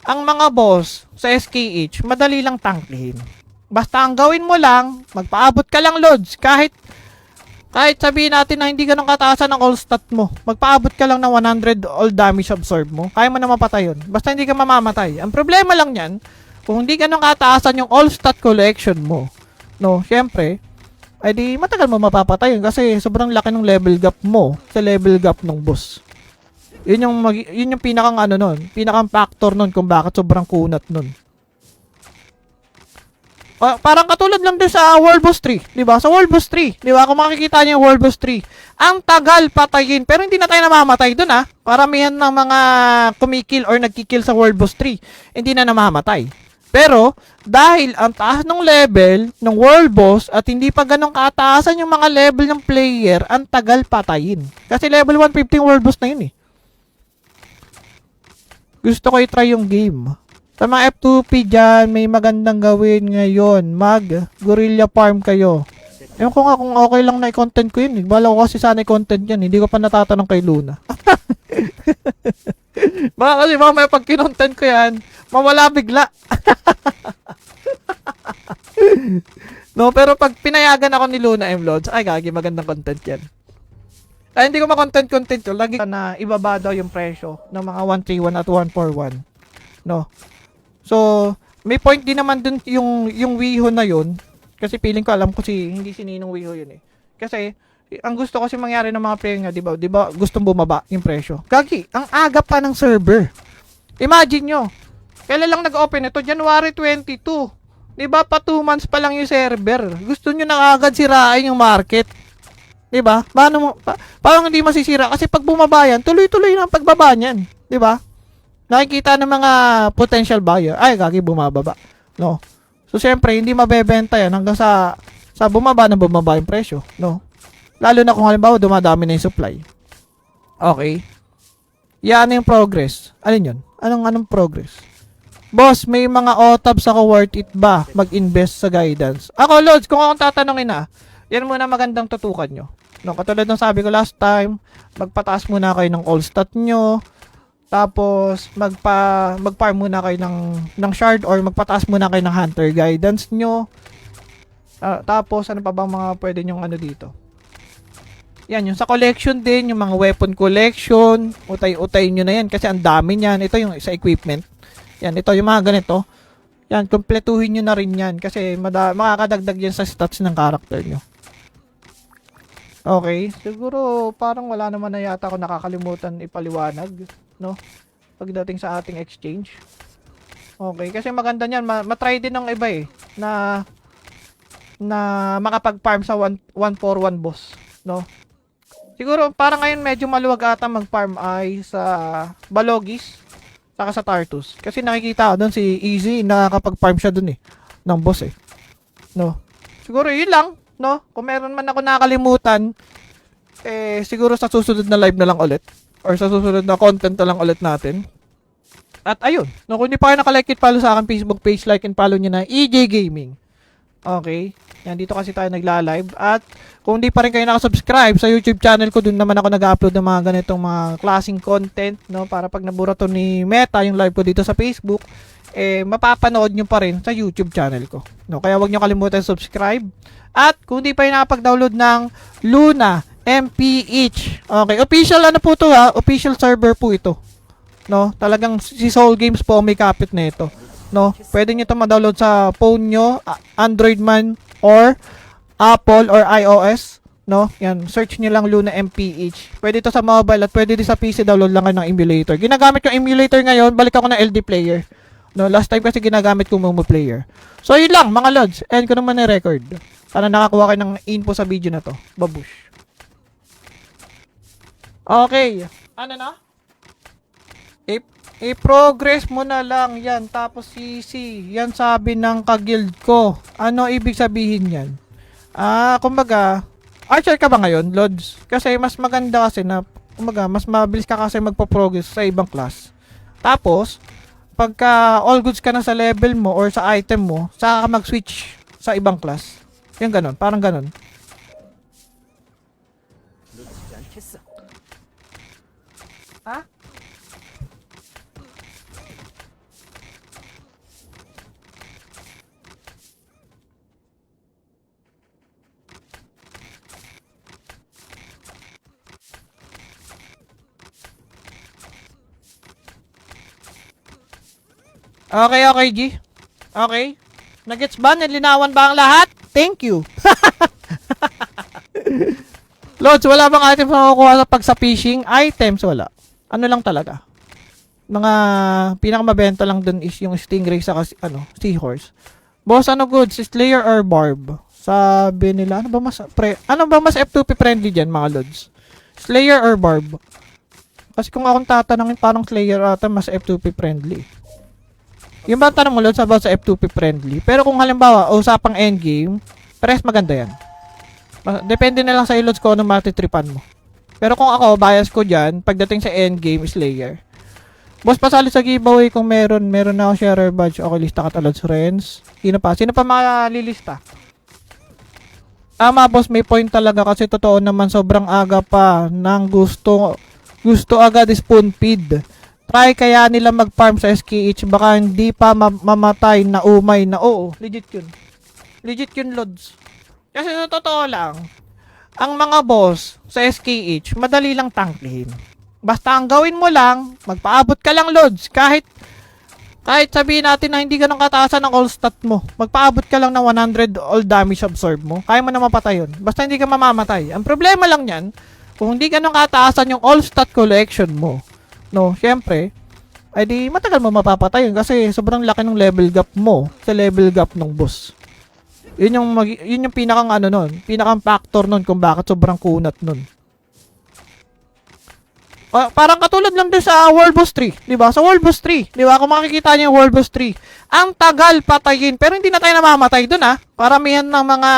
ang mga boss sa SKH, madali lang tangkihin. Basta ang gawin mo lang, magpaabot ka lang, Lods. Kahit sabihin natin na hindi ganun kataasan ng all stat mo, magpaabot ka lang ng 100 all damage absorb mo, kaya mo na mapatay yun. Basta hindi ka mamamatay. Ang problema lang yan, kung hindi ganun kataasan yung all stat collection mo, no, syempre, ay di matagal mo mapapatay yun kasi sobrang laki ng level gap mo sa level gap ng boss. Yun yung pinakang ano nun, pinakang factor nun kung bakit sobrang kunat nun. Parang katulad lang din sa World Boss 3, 'di ba? Sa World Boss 3, 'di ba? Kung makikita niyo yung World Boss 3, ang tagal patayin, pero hindi na tayo namamatay doon, ha. Paramihan ng mga kumikil or nagkikil sa World Boss 3, hindi na namamatay. Pero dahil ang taas ng level ng World Boss at hindi pa ganong kataasan yung mga level ng player, ang tagal patayin. Kasi level 150 World Boss na yun, eh. Gusto ko i-try yung game. Sa mga F2P dyan, may magandang gawin ngayon. Mag-gorilla farm kayo. Ewan ko nga kung okay lang na i-content ko yun. Bala ko kasi sana i-content yan. Hindi ko pa natatanong kay Luna. Baka kasi mamaya pag kinontent ko yan, mawala bigla. No, pero pag pinayagan ako ni Luna M-Lods, ay gagi, magandang content yan. Ay, hindi ko ma-content ko. Lagi na ibaba daw yung presyo ng mga 131 at 141. No. So, may point din naman dun yung Wiho na yun. Kasi feeling ko alam ko hindi si Ninong Wiho yun, eh. Kasi ang gusto kasi mangyari ng mga player nga, 'di ba? Gustong bumaba yung presyo. Gagi, ang aga pa ng server. Imagine nyo. Kailan lang nag-open ito? January 22. 'Di ba? Pa 2 months pa lang yung server. Gusto nyo na agad sirain yung market. 'Di ba? Parang hindi masisira kasi pag bumaba yan, tuloy-tuloy na ang pagbaba niyan, 'di ba? Nakikita ng mga potential buyer, ay gagi bumababa, no? So syempre hindi mabebenta yan hanggang sa bumaba yung presyo, no? Lalo na kung halimbawa dumadami na yung supply. Okay? Yan yung progress. Ano yun? Anong progress? Boss, may mga OTABs ako, worth it ba mag-invest sa guidance? Ako, Lods, kung akong tatanungin na, yan muna magandang tutukan nyo. No, katulad ng sabi ko last time, magpataas muna kayo ng all stat nyo. Tapos mag-farm muna kayo ng shard or magpataas muna kayo ng hunter guidance nyo. Tapos ano pa bang mga pwede nyong ano dito? Yan, yung sa collection din, yung mga weapon collection, utay-utay nyo na yan kasi ang dami niyan. Ito yung sa equipment. Yan, ito yung mga ganito. Yan, kumpletuhin nyo na rin yan kasi makakadagdag yan sa stats ng character nyo. Okay, siguro parang wala naman na yata ako nakakalimutan ipaliwanag, no? Pagdating sa ating exchange. Okay, kasi maganda niyan, matry din ng iba, eh, na makapag-farm sa 141 boss, no? Siguro parang ngayon medyo maluwag ata mag-farm ay sa Balogis saka sa Tartus. Kasi nakikita ko doon si Easy, nakakapag-farm siya doon, eh, ng boss, eh. No. Siguro yun lang, no? Kung meron man ako nakalimutan, siguro sa susunod na live na lang ulit or sa susunod na content na lang ulit natin. At ayun, no, kung hindi pa kayo nakalike it, follow sa akin Facebook page, like and follow nyo na EJ Gaming. Okay, yan, dito kasi tayo nagla-live. At kung hindi pa rin kayo nakasubscribe sa YouTube channel ko, dun naman ako nag-upload ng mga ganitong mga klaseng content, no, para pag nabura to ni Meta yung live ko dito sa Facebook, mapapanood nyo pa rin sa YouTube channel ko, no. Kaya wag nyo kalimutan subscribe. At kung hindi pa yung nakapag-download ng Luna MPH, okay, official ano po to, ha, official server po ito, no. Talagang si Soul Games po may kapit na ito, no. Pwede nyo ito ma-download sa phone nyo, Android man or Apple or iOS, no. Yan, search nyo lang Luna MPH. Pwede ito sa mobile at pwede din sa PC. Download lang kayo ng emulator. Ginagamit ko emulator ngayon, balik ako ng LD player, no. Last time kasi ginagamit ko Momo player. So yun lang mga lods, end ko naman na record. Sana nakakuha kayo ng info sa video na to. Babush. Okay, ano na? I-progress mo na lang yan. Tapos CC. Yan sabi ng ka-guild ko. Ano ibig sabihin yan? Kumbaga, archer ka ba ngayon, Lods? Kasi mas maganda kasi na, kumbaga, mas mabilis ka kasi magpo-progress sa ibang class. Tapos, pagka all goods ka na sa level mo or sa item mo, saka ka mag-switch sa ibang class. Yung ganon, parang ganon. Ha? Okay, G. Okay. Nagets ba? Nalinawan ba ang lahat? Thank you. Lods, wala bang items na makukuha sa pag sa fishing? Items, wala. Ano lang talaga. Mga pinakamabenta lang dun is yung stingray sa seahorse. Boss, ano good? Slayer or barb? Sabi nila, ano ba mas F2P friendly dyan, mga Lods? Slayer or barb? Kasi kung akong tatanungin, parang Slayer ata mas F2P friendly. Yung ba tanong mo, Lods, about sa F2P friendly? Pero kung halimbawa, usapang endgame, pares maganda yan. Depende na lang sa Lods ko anong matitripan mo. Pero kung ako, bias ko dyan, pagdating sa endgame, Slayer. Boss, pasali sa giveaway kung meron na ako sharer badge. Okay, lista ka Lods friends. Sino pa malilista? Boss, may point talaga kasi totoo naman sobrang aga pa ng gusto agad spoon feed. Try kaya nila mag-farm sa SKH, baka hindi pa mamatay na umay na. Oo, legit yun, Lods. Kasi sa totoo lang, ang mga boss sa SKH, madali lang tangkihin. Basta ang gawin mo lang, magpaabot ka lang, Lods. Kahit sabihin natin na hindi ganun kataasan ng all stat mo, magpaabot ka lang ng 100 all damage absorb mo, kaya mo na mapatay yun. Basta hindi ka mamamatay. Ang problema lang yan, kung hindi ganun kataasan yung all stat collection mo, no, syempre, ay di matagal mo mapapatay yun kasi sobrang laki ng level gap mo sa level gap ng boss. Yun yung pinakang pinakang factor nun kung bakit sobrang kunat nun. Parang katulad lang din sa World Boss 3, di ba? Sa World Boss 3, di ba? Kung makikita niyo yung World Boss 3, ang tagal patayin, pero hindi na tayo namamatay dun, ha. Paramihan ng mga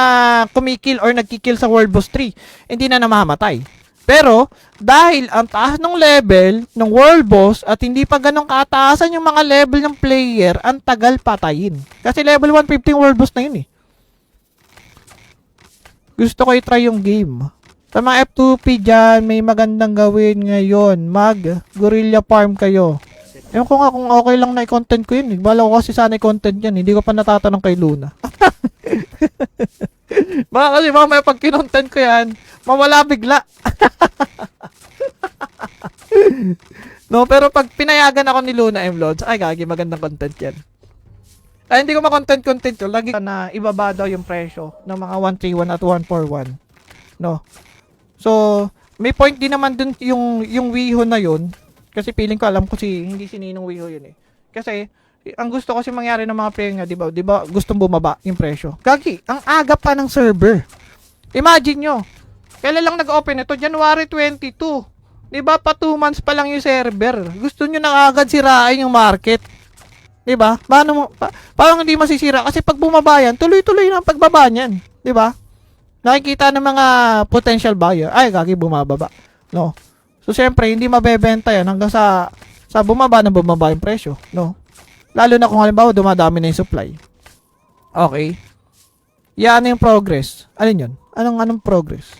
kumikil or nagkikil sa World Boss 3, hindi na namamatay. Pero, dahil ang taas ng level ng World Boss at hindi pa ganun kataasan yung mga level ng player, ang tagal patayin. Kasi level 150 World Boss na yun, eh. Gusto ko i-try yung game. Sa mga F2P dyan, may magandang gawin ngayon. Mag-gorilla farm kayo. Ewan ko nga kung okay lang na i-content ko yun. Bala ko kasi sana i-content yan. Hindi ko pa natatanong kay Luna. Baka kasi mamaya pag kinontent ko yan, mawala bigla. No, pero pag pinayagan ako ni Luna M. Lods, ay gagi, magandang content yan. Ay, hindi ko ma-content yun. Lagi na ibaba daw yung presyo ng mga 131 at 141. No. So, may point din naman dun yung Wiho na yun. Kasi feeling ko alam ko hindi si Ninong Wiho yun, eh. Kasi, ang gusto kasi mangyari ng mga player nga, di ba, gustong bumaba yung presyo. Gagi, ang aga pa ng server. Imagine nyo, kailan lang nag-open ito? January 22. Di ba, pa 2 months pa lang yung server. Gusto nyo na agad sirain yung market. Di ba? Parang hindi masisira kasi pag bumaba yan, tuloy-tuloy na ang pagbaba niyan. Di ba? Nakikita ng mga potential buyer, ay, gagi, bumababa. No? So, syempre, hindi mabebenta yan hanggang sa bumaba yung presyo. No? Lalo na kung halimbawa, dumadami na yung supply. Okay. Yan yung progress. Alin yun? Anong progress?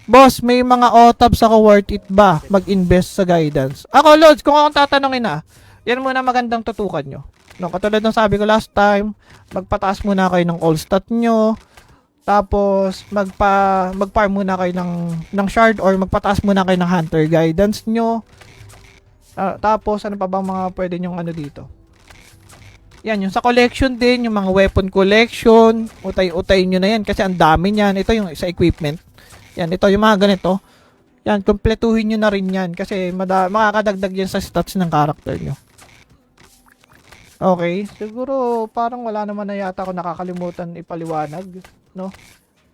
Boss, may mga OTABs ako, worth it ba mag-invest sa guidance? Ako, Lods, kung akong tatanungin yan muna magandang tutukan nyo. No, katulad ng sabi ko last time, magpataas muna kayo ng all stat nyo. Tapos, mag-farm muna kayo ng shard or magpataas muna kayo ng hunter guidance nyo. Tapos, ano pa bang mga pwede nyong dito? Yan, yung sa collection din, yung mga weapon collection, utay-utay nyo na yan kasi ang dami niyan. Ito yung sa equipment. Yan, ito yung mga ganito. Yan, kumpletuhin nyo na rin yan kasi makakadagdag yan sa stats ng character nyo. Okay, siguro parang wala naman na yata ako nakakalimutan ipaliwanag, no?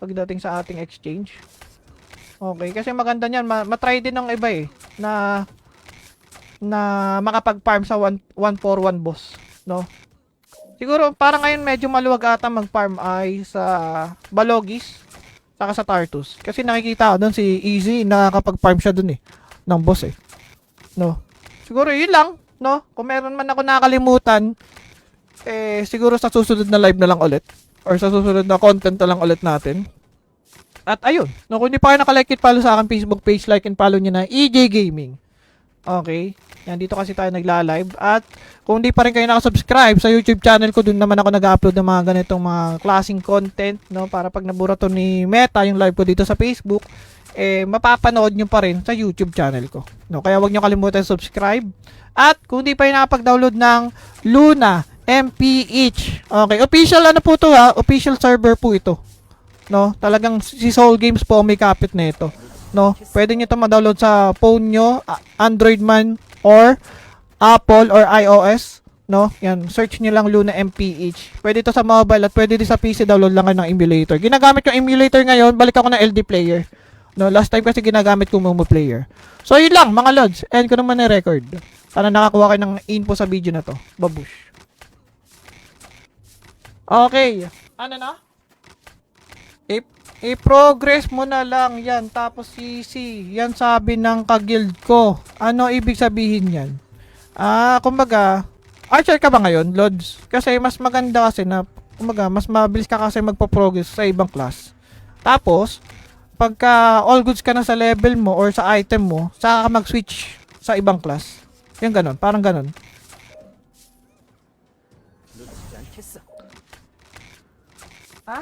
Pagdating sa ating exchange. Okay, kasi maganda niyan, matry din ng iba eh na makapag-farm sa 141 boss, no? Siguro para ngayon medyo maluwag ata mag-farm ay sa Balogis saka sa Tartus. Kasi nakikita ko doon si Easy, nakakapag-farm siya doon eh ng boss eh. No. Siguro yun lang, no? Kung meron man ako nakalimutan, siguro sa susunod na live na lang ulit or sa susunod na content na lang ulit natin. At ayun, no, kung hindi pa kayo nakalike it, follow sa akin Facebook page, like and follow nyo na EJ Gaming. Okay? Yan, dito kasi tayo nagla-live. At kung hindi pa rin kayo nakasubscribe sa YouTube channel ko, dun naman ako nag-upload ng mga ganitong mga klaseng content, no? Para pag nabura to ni Meta, yung live ko dito sa Facebook, mapapanood nyo pa rin sa YouTube channel ko. No? Kaya wag nyo kalimutan subscribe. At kung hindi pa rin nakapag-download ng Luna MPH. Okay, official ano po to ha? Official server po ito. No? Talagang si Soul Games po ang may kapit na ito. No, pwede niyo 'to ma-download sa phone nyo, Android man or Apple or iOS, no? Yan, search niyo lang Luna MPH. Pwede ito sa mobile at pwede din sa PC, download lang kayo ng emulator. Ginagamit yung emulator ngayon, balik ako ng LD player. No, last time kasi ginagamit ko Momo player. So, yun lang mga lods. End ko naman na record. Sana nakakuha kayo ng info sa video na 'to. Babush. Okay. Ano na? I-progress mo na lang yan. Tapos easy. Yan sabi ng kaguild ko. Ano ibig sabihin yan? Kumbaga, archer ka ba ngayon, Lods? Kasi mas maganda kasi na, kumbaga, mas mabilis ka kasi magpo-progress sa ibang class. Tapos, pagka all goods ka na sa level mo or sa item mo, saka ka mag-switch sa ibang class. Yan ganon. Parang ganon. Ha?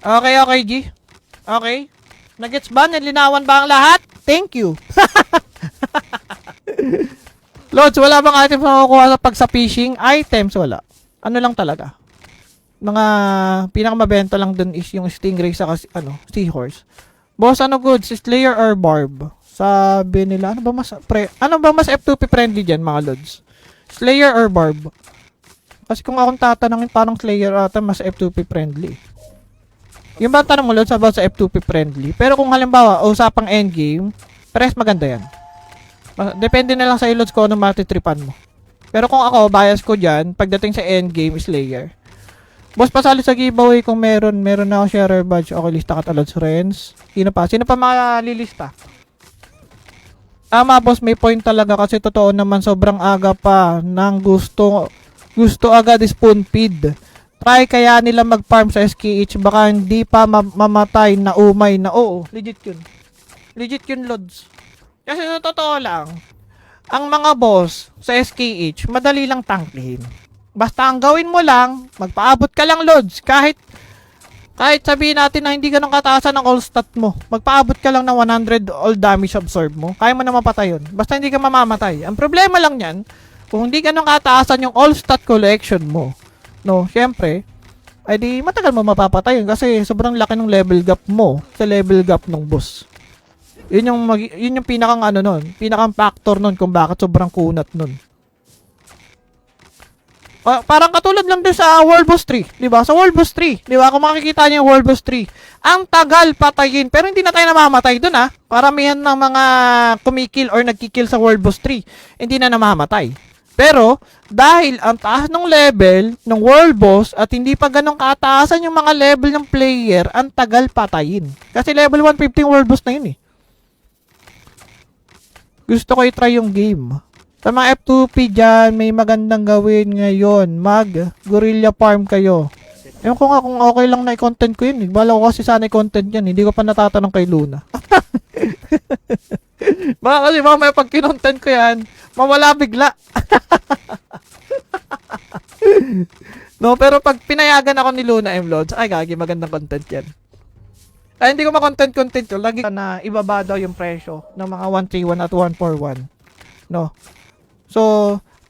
Okay, okay, G. Okay. Nagets ba? Nalinawan ba ang lahat? Thank you. Lods, wala bang items na makukuha sa pag sa fishing? Items, wala. Ano lang talaga. Mga pinakamabenta lang dun is yung stingray sa seahorse. Boss, ano good? Slayer or barb? Sabi nila, ano ba mas F2P friendly dyan, mga Lods? Slayer or barb? Kasi kung akong tatanungin, parang Slayer ata mas F2P friendly. Yung ba tanong mo Lods about sa F2P friendly? Pero kung halimbawa, usapang endgame, pares maganda yan. Depende na lang sa Lods ko anong matitripan mo. Pero kung ako, bias ko dyan, pagdating sa endgame, Slayer. Boss, pasali sa giveaway kung meron na ako sharer badge. Okay, lista ka Lods friends. Sino pa malilista? Boss, may point talaga kasi totoo naman sobrang aga pa ng gusto agad spoon feed. Try kaya nila mag-farm sa SKH, baka hindi pa mamatay na umay na. Oo, legit yun. Legit yun, Lods. Kasi sa totoo lang, ang mga boss sa SKH, madali lang tangklihin. Basta ang gawin mo lang, magpaabot ka lang, Lods. Kahit sabihin natin na hindi ganun kataasan ng all stat mo, magpaabot ka lang ng 100 all damage absorb mo, kaya mo na mapatay yun. Basta hindi ka mamamatay. Ang problema lang yan, kung hindi ganun kataasan yung all stat collection mo, no, syempre, ay di matagal mo mapapatay yun kasi sobrang laki ng level gap mo sa level gap ng boss. Yun yung pinakang pinakang factor nun kung bakit sobrang kunat nun. Parang katulad lang din sa World Boss 3, di ba? Sa World Boss 3, di ba? Kung makikita niyo yung World Boss 3, ang tagal patayin, pero hindi na tayo namamatay dun ha. Paramihan ng mga kumikil or nagkikil sa World Boss 3, hindi na namamatay. Pero, dahil ang taas ng level ng world boss at hindi pa ganun kataasan yung mga level ng player, ang tagal patayin. Kasi level 150 world boss na yun eh. Gusto ko i-try yung game. Sa mga F2P dyan, may magandang gawin ngayon. Gorilla farm kayo. Ewan ko nga kung okay lang na i-content ko yun. Bala ko kasi sana i-content yan. Hindi ko pa natatanong kay Luna. Baka kasi mamaya pag kinontent ko yan, mawala bigla. No, pero pag pinayagan ako ni Luna M. Lods, ay gagi, magandang content yan. Ay, hindi ko ma-content ko. Lagi na ibaba daw yung presyo ng mga 131 at 141. No. So,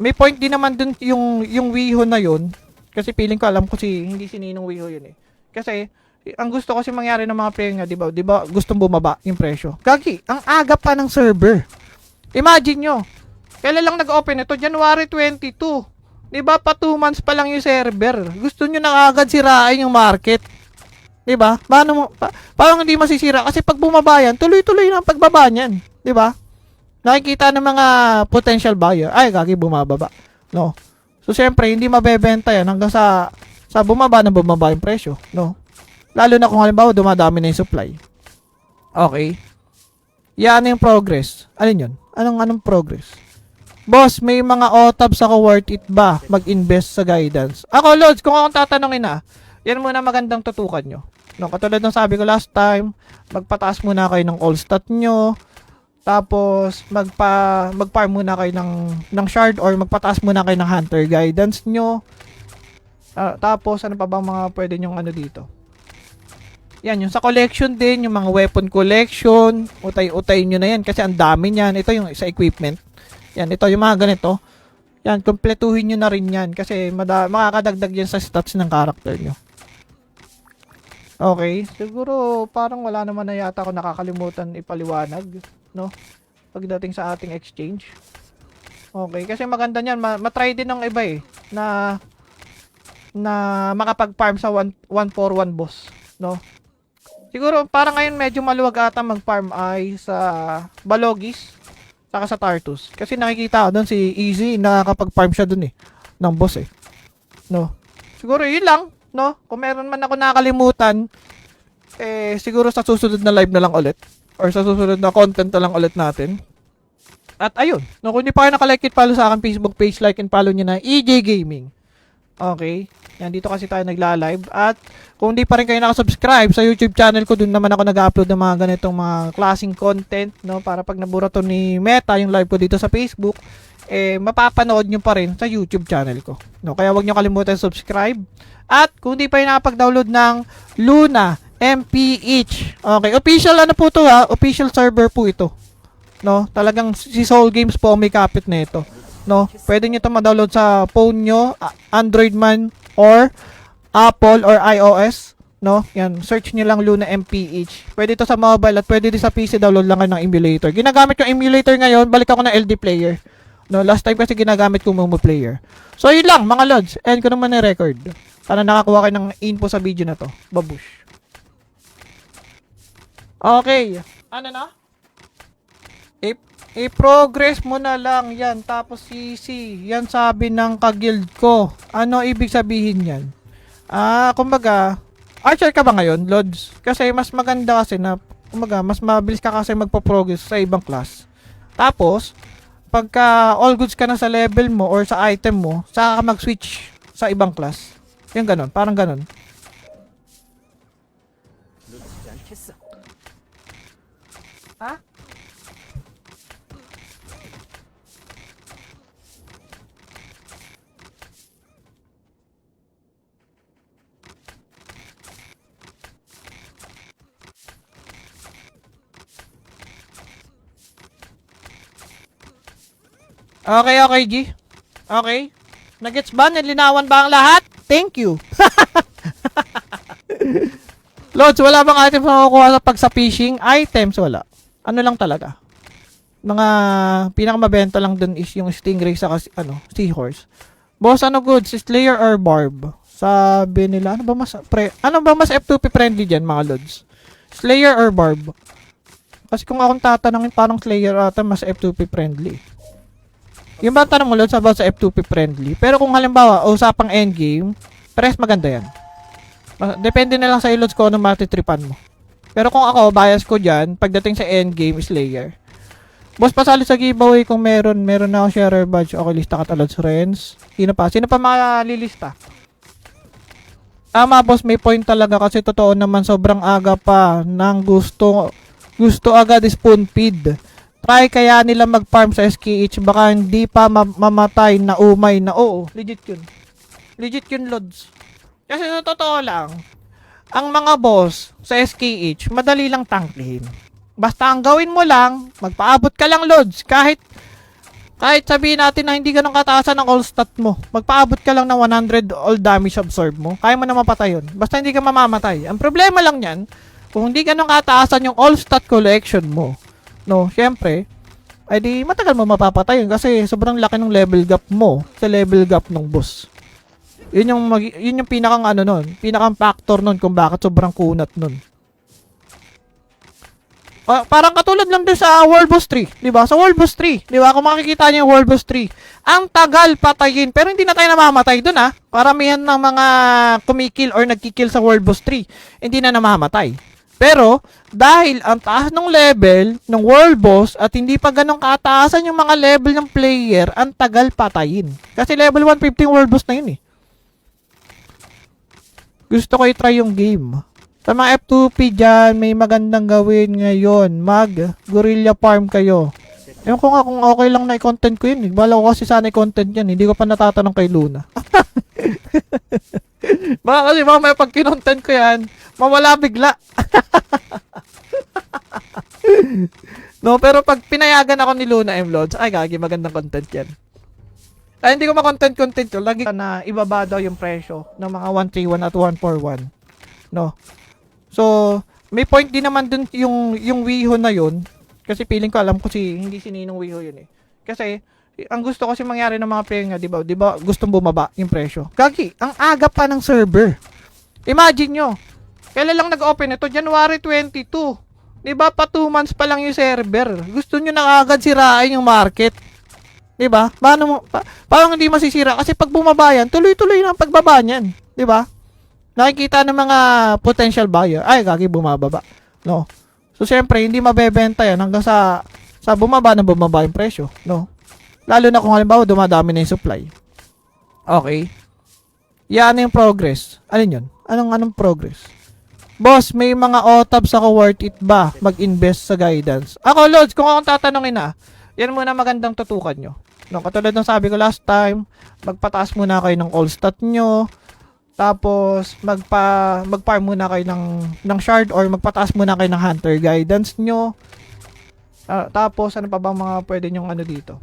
may point din naman dun yung Wiho na yun. Kasi feeling ko, alam ko hindi si Ninong Wiho yun eh. Kasi, ang gusto kasi mangyari ng mga player nga, di ba gustong bumaba yung presyo. Gagi, ang aga pa ng server. Imagine nyo, Kailan lang nag-open ito? January 22. Diba? Pa 2 months pa lang yung server. Gusto nyo na agad sirain yung market. Diba? Parang hindi masisira. Kasi pag bumaba yan, tuloy-tuloy na ang pagbaba niyan. Diba? Nakikita ng mga potential buyer. Ay, gagi, bumababa. No? So, syempre, hindi mabebenta yan hanggang sa bumaba na bumaba yung presyo. No? Lalo na kung halimbawa, dumadami na yung supply. Okay? Yan yung progress. Alin yun? Anong progress? Boss, may mga OTABs ako, worth it ba mag-invest sa guidance? Ako, Lods, kung akong tatanungin na, yan muna magandang tutukan nyo. No, katulad ng sabi ko last time, magpataas muna kayo ng all stat nyo, tapos mag-farm muna kayo ng shard or magpataas muna kayo ng hunter guidance nyo. Tapos, ano pa bang mga pwede nyong ano dito? Yan, yung sa collection din, yung mga weapon collection, utay-utay nyo na yan kasi ang dami niyan. Ito yung sa equipment. Yan, ito yung mga ganito. Yan, kumpletuhin nyo na rin yan kasi makakadagdag yan sa stats ng character nyo. Okay, siguro parang wala naman na yata ako nakakalimutan ipaliwanag, no? Pagdating sa ating exchange. Okay, kasi maganda niyan, matry din ng iba eh, na makapag-farm sa 141 boss, no? Siguro parang ngayon medyo maluwag ata mag-farm ay sa Balogis saka sa Tartus. Kasi nakikita ko doon si Easy, nakakapag-farm siya doon eh, ng boss eh. No? Siguro yun lang, no? Kung meron man ako nakakalimutan, siguro sa susunod na live na lang ulit. Or sa susunod na content na lang ulit natin. At ayun, no, kung hindi pa kayo nakalike it, follow sa akin Facebook page, like and follow nyo na EJ Gaming. Okay? Yan, dito kasi tayo nagla-live. At kung hindi pa rin kayo nakasubscribe sa YouTube channel ko, dun naman ako nag-upload ng mga ganitong mga klaseng content, no? Para pag nabura to ni Meta, yung live ko dito sa Facebook, mapapanood nyo pa rin sa YouTube channel ko. No? Kaya wag nyo kalimutan subscribe. At kung hindi pa rin nakapag-download ng Luna MPH. Okay, official ano po to ha? Official server po ito. No? Talagang si Soul Games po may kapit na ito. No? Pwede nyo ito ma-download sa phone nyo, Android man, or Apple or iOS. No? Yan, search nyo lang Luna MPH. Pwede ito sa mobile at pwede din sa PC, download lang kayo ng emulator. Ginagamit yung emulator ngayon, balik ako ng LD player. No, last time kasi ginagamit ko Momo player. So, yun lang, mga lods. End ko naman na record. Sana nakakuha kayo ng info sa video na to. Babush. Okay. Ano na? I-progress mo na lang yan. Tapos CC. Yan sabi ng kaguild ko. Ano ibig sabihin yan? Kumbaga, archer ka ba ngayon, Lods? Kasi mas maganda kasi na, kumbaga, mas mabilis ka kasi magpo-progress sa ibang class. Tapos, pagka all goods ka na sa level mo or sa item mo, saka ka mag-switch sa ibang class. Yung ganon, parang ganon. Ha? Okay, G. Okay. Nagets ba? Nilinawan ba ang lahat? Thank you. Lods, wala bang items na makukuha pag sa fishing? Items, wala. Ano lang talaga. Mga pinakamabenta lang dun is yung stingray sa seahorse. Boss, ano goods? Slayer or barb? Sabi nila, ano ba mas F2P friendly dyan, mga Lods? Slayer or barb? Kasi kung akong tatanungin, parang Slayer ata mas F2P friendly. Yung ba tanong mo, Lods, about sa F2P friendly? Pero kung halimbawa, usapang endgame, pares maganda yan. Depende na lang sa Lods kung anong matitripan mo. Pero kung ako, bias ko dyan, pagdating sa endgame, Slayer. Boss, pasali sa giveaway kung meron na ako sharer badge. Okay, lista ka Lods friends. Sino pa malilista? Tama, boss, may point talaga kasi totoo naman sobrang aga pa ng gusto agad spoon feed. Try kaya nila mag-farm sa SKH, baka hindi pa mamatay na umay na. Oo, legit yun. Legit yun, Lods. Kasi sa totoo lang, ang mga boss sa SKH, madali lang tangkihin. Basta ang gawin mo lang, magpaabot ka lang, Lods. Kahit sabihin natin na hindi ganun kataasan ng all stat mo, magpaabot ka lang ng 100 all damage absorb mo, kaya mo na mapatay yun. Basta hindi ka mamamatay. Ang problema lang yan, kung hindi ganun kataasan yung all stat collection mo, no, syempre, ay di matagal mo mapapatay yun kasi sobrang laki ng level gap mo sa level gap ng boss. Yun yung pinakang ano nun, pinakang factor nun kung bakit sobrang kunat nun. Parang katulad lang din sa World Boss 3, 'di ba? Sa World Boss 3, 'di ba? Kung makikita niyo yung World Boss 3, ang tagal patayin, pero hindi na tayo namamatay doon ah. Paramihan ng mga kumikill or nagkikill sa World Boss 3, hindi na namamatay. Pero dahil ang taas ng level ng World Boss at hindi pa ganun kataasan yung mga level ng player, ang tagal patayin. Kasi level 150 World Boss na yun eh. Gusto ko i-try yung game. Sa mga F2P dyan, may magandang gawin ngayon. Gorilla farm kayo. Ewan ko nga kung okay lang na i-content ko yun. Bala ko kasi sana i-content yan. Hindi ko pa natatanong kay Luna. Baka kasi mamaya pag kinontent ko yan, mawala bigla. No, pero pag pinayagan ako ni Luna M. Lods, ay gagi, magandang content yan. Ay, hindi ko ma-content yun. Lagi na ibaba daw yung presyo ng mga 131 at 141. No. So, may point din naman dun yung Wiho na yun. Kasi feeling ko alam ko hindi si Ninong Wiho yun eh. Kasi, ang gusto kasi mangyari ng mga player nga, di ba gustong bumaba yung presyo. Gagi, ang aga pa ng server. Imagine nyo, kailan lang nag-open ito? January 22. Di ba pa 2 months pa lang yung server. Gusto nyo na agad sirain yung market. Di ba? Parang hindi masisira kasi pag bumaba yan, tuloy-tuloy na ang pagbaba niyan. Di ba? Nakikita ng mga potential buyer, ay, gagi, bumababa. No? So, syempre, hindi mabebenta yan hanggang sa bumaba yung presyo. No? Lalo na kung halimbawa, dumadami na yung supply. Okay? Yan yung progress. Alin yun? Anong progress? Boss, may mga OTABs ako, worth it ba mag-invest sa guidance? Ako, Lods, kung akong tatanungin na, yan muna magandang tutukan nyo. No, katulad ng sabi ko last time, magpataas muna kayo ng all stat nyo. Tapos, mag-farm muna kayo ng shard or magpataas muna kayo ng hunter guidance nyo. Tapos, ano pa bang mga pwede nyong ano dito?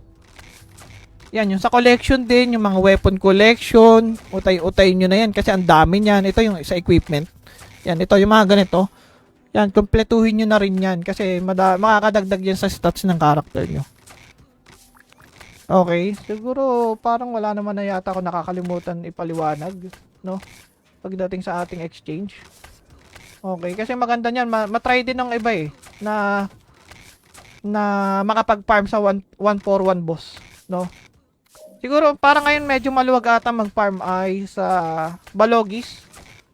Yan, yung sa collection din, yung mga weapon collection, utay-utay nyo na yan kasi ang dami niyan. Ito yung sa equipment. Yan, ito yung mga ganito. Yan, kumpletuhin nyo na rin yan kasi makakadagdag yan sa stats ng character nyo. Okay, siguro parang wala naman na yata ako nakakalimutan ipaliwanag, no? Pagdating sa ating exchange. Okay, kasi maganda niyan, matry din ng iba eh na makapag-farm sa 141 boss, no? Siguro parang ngayon medyo maluwag ata mag-farm ay sa Balogis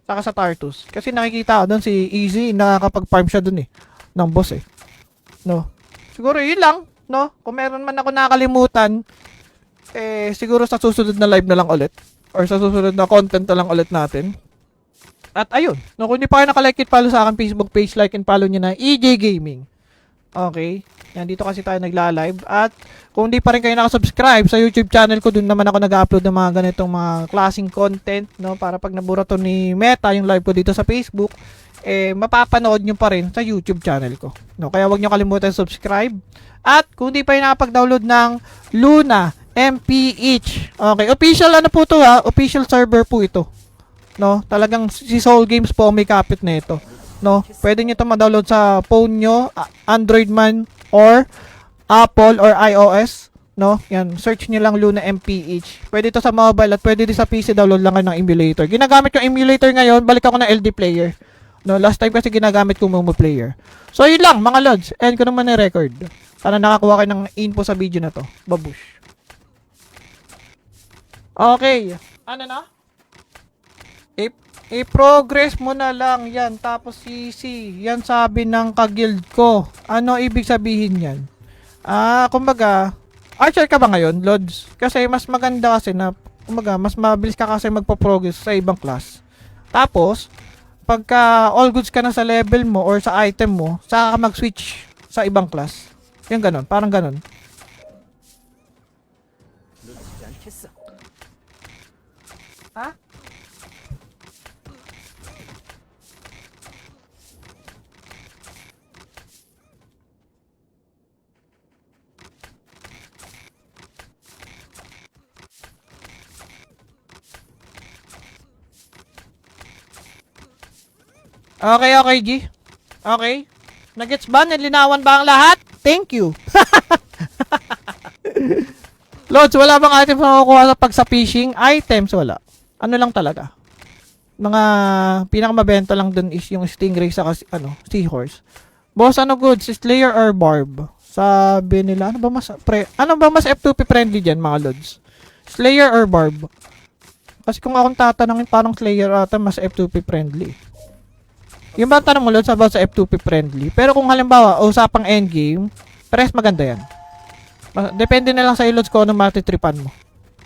saka sa Tartus. Kasi nakikita ko doon si Easy nakakapag-farm siya doon eh ng boss eh. No. Siguro yun lang. No? Kung meron man ako nakalimutan, siguro sa susunod na live na lang ulit. Or sa susunod na content na lang ulit natin. At ayun. No, kung hindi pa kayo nakalike it, follow sa akin Facebook page, like and follow nyo na EJ Gaming. Okay? Yan, dito kasi tayo nagla-live. At kung hindi pa rin kayo nakasubscribe sa YouTube channel ko, dun naman ako nag-upload ng mga ganitong mga klaseng content. No? Para pag nabura to ni Meta, yung live ko dito sa Facebook, mapapanood nyo pa rin sa YouTube channel ko. No? Kaya wag nyo kalimutan subscribe. At kung di pa yung nakapag-download ng Luna MPH. Okay, official ano po to ha? Official server po ito. No? Talagang si Soul Games po may kapit na ito. No? Pwede niyo 'to ma-download sa phone nyo, Android man or Apple or iOS. No? Yan, search niyo lang Luna MPH. Pwede ito sa mobile at pwede din sa PC, download lang kayo ng emulator. Ginagamit yung emulator ngayon, balik ako ng LD player. No, last time kasi ginagamit ko Momo player. So yun lang mga lods, end ko naman na record. Sana nakakuha kayo ng info sa video na to. Babush. Okay. Ano na? I-progress mo na lang yan. Tapos CC. Yan sabi ng kaguild ko. Ano ibig sabihin yan? Kumbaga, archer ka ba ngayon, Lods? Kasi mas maganda kasi na, kumbaga, mas mabilis ka kasi magpo-progress sa ibang class. Tapos, pagka all goods ka na sa level mo or sa item mo, saka ka mag-switch sa ibang class. Yung ganon, parang ganon. Ha? Okay, G. Okay. Nagets ba? Nalinawan ba ang lahat? Thank you. Lods, wala bang items na makukuha sa pag sa fishing? Items, wala. Ano lang talaga. Mga pinakamabenta lang dun is yung stingray sa seahorse. Boss, ano goods? Slayer or barb? Sabi nila, ano ba mas F2P friendly dyan, mga lods? Slayer or barb? Kasi kung akong tatanungin, parang Slayer ata mas F2P friendly. Yung ba tanong mo, lods, about sa F2P friendly? Pero kung halimbawa, usapang endgame, pares maganda yan. Depende na lang sa lods ko anong matitripan mo.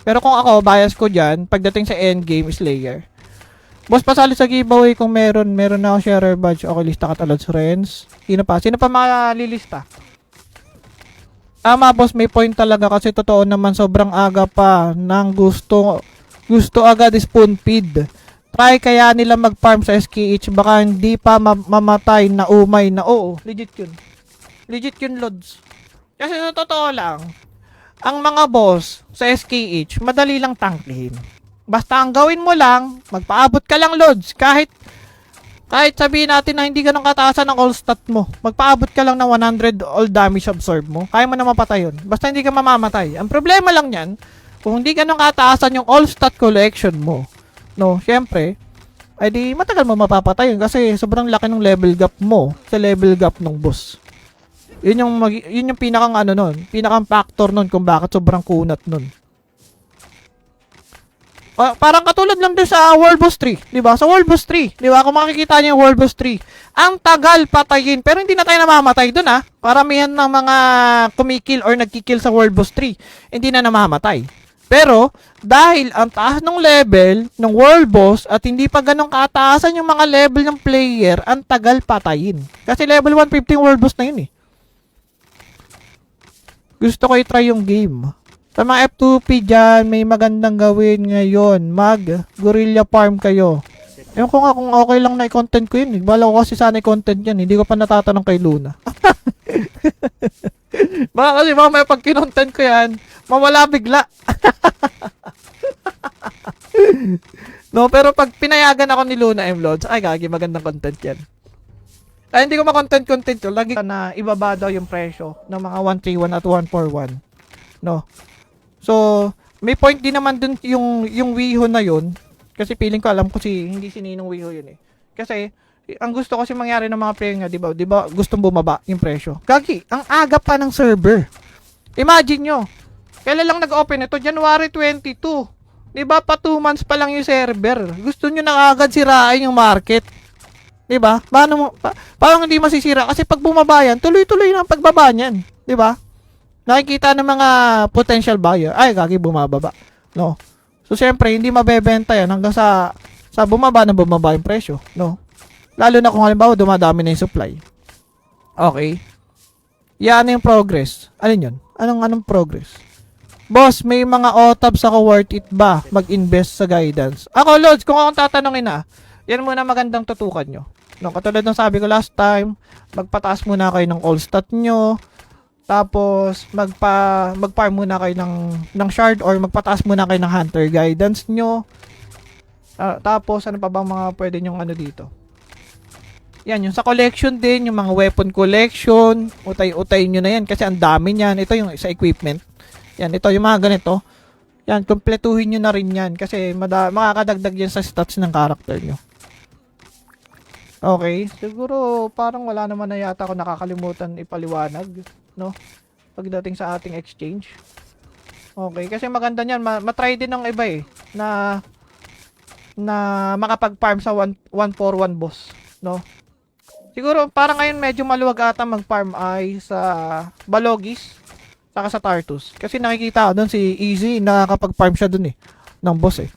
Pero kung ako, bias ko dyan, pagdating sa endgame, Slayer. Boss, pasali sa giveaway kung meron na ako sharer badge. Okay, lista ka talod, friends. Sino pa malilista? Tama, boss, may point talaga kasi totoo naman sobrang aga pa ng gusto agad spoon feed. Try kaya nila mag-farm sa SKH, baka hindi pa mamatay na umay na. Oo, legit yun, lods. Kasi totoo lang, ang mga boss sa SKH, madali lang tangkihin. Basta ang gawin mo lang, magpaabot ka lang, lods. Kahit sabihin natin na hindi ganun kataasan ng all stat mo, magpaabot ka lang ng 100 all damage absorb mo, kaya mo na mapatay yun. Basta hindi ka mamamatay. Ang problema lang yan, kung hindi ganun kataasan yung all stat collection mo, no, syempre, ay di matagal mo mapapatay yun kasi sobrang laki ng level gap mo sa level gap ng boss. Yun yung pinakang factor nun kung bakit sobrang kunat nun. Parang katulad lang din sa World Boss 3, 'di ba? Sa World Boss 3, 'di ba? Kung makikita niyo yung World Boss 3, ang tagal patayin, pero hindi na tayo namamatay doon, ha. Paramihan ng mga kumikil or nagkikil sa World Boss 3, hindi na namamatay. Pero dahil ang taas ng level ng World Boss at hindi pa ganong kataasan yung mga level ng player, ang tagal patayin. Kasi level 150 World Boss na yun, eh. Gusto ko i-try yung game. Sa mga F2P dyan, may magandang gawin ngayon. Mag-gorilla farm kayo. Ewan ko nga kung okay lang na i-content ko yun. Bala ko kasi sana i-content yan. Hindi ko pa natatanong kay Luna. Baka kasi mamaya pag kinontent ko yan, mawala bigla. No, pero pag pinayagan ako ni Luna M-Lods, ay gagi, magandang content yan. Ay, hindi ko ma-content ko. Lagi na ibaba daw yung presyo ng mga 131 at 141. No. So, may point din naman dun yung Wiho na yun. Kasi feeling ko alam ko hindi si Ninong Wiho yun, eh. Kasi, ang gusto kasi mangyari ng mga player nga, di ba, gustong bumaba yung presyo. Gagi, ang aga pa ng server. Imagine nyo, kailan lang nag-open ito? January 22. Di ba, pa 2 months pa lang yung server. Gusto nyo na agad sirain yung market. Di ba? Parang hindi masisira. Kasi pag bumaba yan, tuloy-tuloy na ang pagbaba niyan. Di ba? Nakikita ng mga potential buyer, ay, gagi, bumababa. No? So, syempre, hindi mabebenta yan hanggang sa bumaba yung presyo. No? Lalo na kung halimbawa, dumadami na yung supply. Okay? Yan yung progress. Ano yun? Anong progress? Boss, may mga OTABs ako, worth it ba mag-invest sa guidance? Ako, Lods, kung akong tatanungin na, yan muna magandang tutukan nyo. No? Katulad ng sabi ko last time, magpataas muna kayo ng all stat nyo. Tapos, mag-farm muna kayo ng shard or magpataas muna kayo ng hunter guidance nyo. Tapos, ano pa bang mga pwede nyong dito? Yan, yung sa collection din, yung mga weapon collection, utay-utay nyo na yan kasi ang dami nyan. Ito yung sa equipment. Yan, ito yung mga ganito. Yan, kumpletuhin nyo na rin yan kasi makakadagdag yan sa stats ng character nyo. Okay, siguro parang wala naman na yata ako nakakalimutan ipaliwanag, no? Pagdating sa ating exchange. Okay, kasi maganda niyan, matry din ng iba, eh, na makapag-farm sa 141 boss, no? Siguro parang ngayon medyo maluwag ata mag-farm ay sa Balogis saka sa Tartus. Kasi nakikita ko doon si Easy, nakakapag-farm siya doon, eh, ng boss, eh.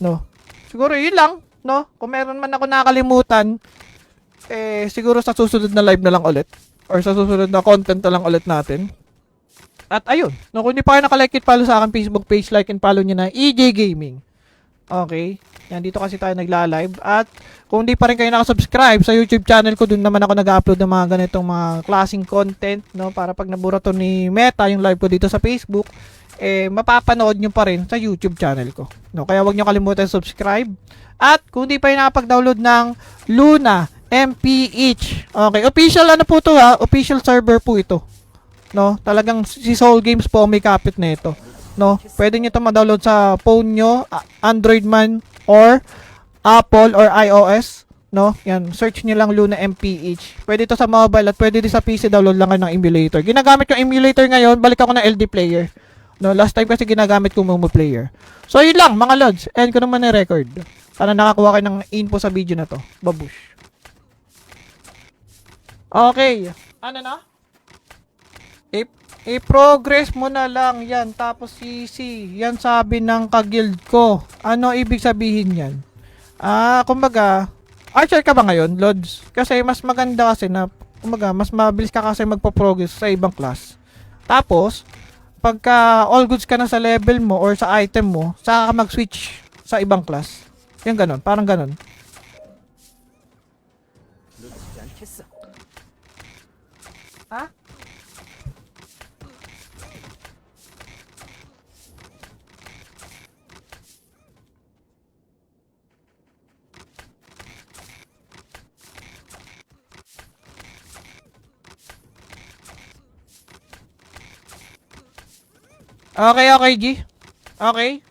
No. Siguro yun lang. No? Kung meron man ako nakalimutan, siguro sa susunod na live na lang ulit. Or sa susunod na content na lang ulit natin. At ayun. No, kung hindi pa kayo nakalike it, follow sa akin Facebook page, like and follow nyo na EJ Gaming. Okay? Yan, dito kasi tayo nagla-live. At kung hindi pa rin kayo nakasubscribe sa YouTube channel ko, dun naman ako nag-upload ng mga ganitong mga klaseng content. No? Para pag nabura to ni Meta, yung live ko dito sa Facebook, mapapanood nyo pa rin sa YouTube channel ko. No? Kaya wag nyo kalimutan subscribe. At kung di pa yung nakapag-download ng Luna MPH. Okay, official po to, ha? Official server po ito. No? Talagang si Soul Games po may kapit na ito. no? Pwede nyo ito ma-download sa phone nyo, Android man, or Apple or iOS, no? Yan, search nyo lang Luna MPH. Pwede ito sa mobile at pwede din sa PC, download lang kayo ng emulator. Ginagamit yung emulator ngayon, balik ako ng LD player. No, last time kasi ginagamit ko Momo player. So yun lang mga lods, end ko naman na record. Sana nakakuha kayo ng info sa video na to. Babush. Okay, ano na? I-progress mo na lang yan, tapos CC. Yan sabi ng kaguild ko. Ano ibig sabihin yan? Kumbaga, archer ka ba ngayon, Lods? Kasi mas maganda kasi na, kumbaga, mas mabilis ka kasi magpo-progress sa ibang class. Tapos, pagka all goods ka na sa level mo or sa item mo, saka ka mag-switch sa ibang class. Yan ganon, parang ganon. Ha? Okay, G. Okay.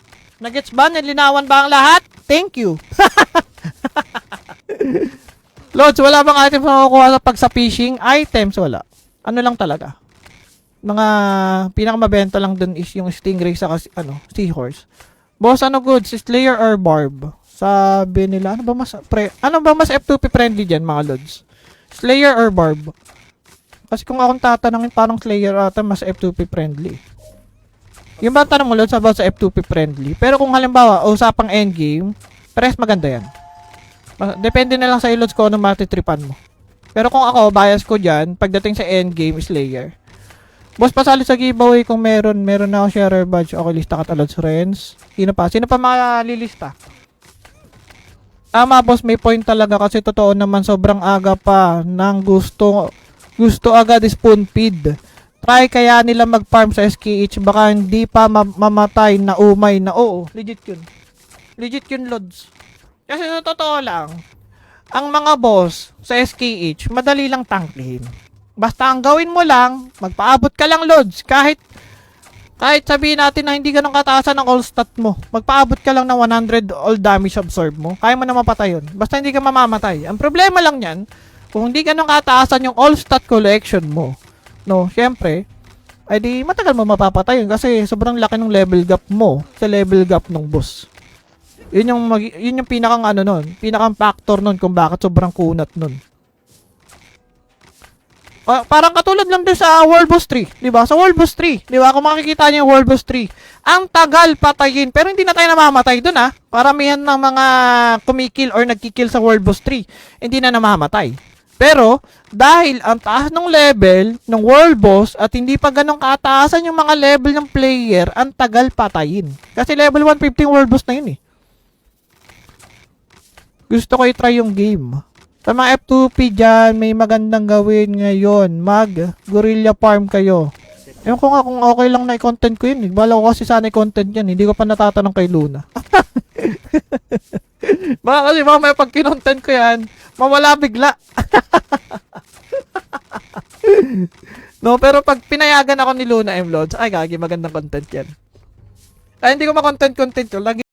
Nagets ba? Nilinawan ba ang lahat? Thank you. Lods, wala bang items na makukuha sa pag sa fishing? Items, wala. Ano lang talaga. Mga pinakamabenta lang dun is yung stingray sa seahorse. Boss, ano goods? Slayer or barb? Sabi nila, ano ba mas F2P friendly dyan, mga lods? Slayer or barb? Kasi kung akong tatanungin, parang Slayer ata mas F2P friendly. Yung ba tanong mo, Lods, about sa F2P friendly. Pero kung halimbawa, usapang endgame, pares maganda yan. Depende na lang sa Lods ko anong matitripan mo. Pero kung ako, bias ko dyan, pagdating sa endgame, Slayer. Boss, pasali sa giveaway kung meron na ako sharer badge. Okay, lista ka Lods friends. Sino pa malilista? Boss, may point talaga kasi totoo naman sobrang aga pa ng gusto agad spoon feed. Try kaya nila mag-farm sa SKH, baka hindi pa mamatay na umay na. Oo, legit yun, Lods. Kasi sa totoo lang, ang mga boss sa SKH, madali lang tangkihin. Basta ang gawin mo lang, magpaabot ka lang, Lods. Kahit sabihin natin na hindi ganun kataasan ng all stat mo, magpaabot ka lang ng 100 all damage absorb mo, kaya mo na mapatay yun. Basta hindi ka mamamatay. Ang problema lang yan, kung hindi ganun kataasan yung all stat collection mo, no, syempre, ay di matagal mo mapapatay yun kasi sobrang laki ng level gap mo sa level gap ng boss. Yun yung pinakang pinakang factor nun kung bakit sobrang kunat nun. Parang katulad lang din sa World Boss 3, 'di ba? Sa World Boss 3, 'di ba? Kung makikita niyo yung World Boss 3, ang tagal patayin pero hindi na tayo namamatay doon ah. Paramihan ng mga kumikil or nagkikil sa World Boss 3, hindi na namamatay. Pero dahil ang taas ng level ng World Boss at hindi pa ganun kataasan yung mga level ng player, ang tagal patayin. Kasi level 150 World Boss na yun eh. Gusto ko i-try yung game. Sa mga F2P dyan, may magandang gawin ngayon. Mag-gorilla farm kayo. Ewan ko nga kung okay lang na i-content ko yun. Bala ko kasi sana i-content yan. Hindi ko pa natatanong kay Luna. Baka kasi mamaya pag kinontent ko yan, mawala bigla. No, pero pag pinayagan ako ni Luna M. Lods, ay gagi, magandang content yan. Ay, hindi ko ma-content yun. Lagi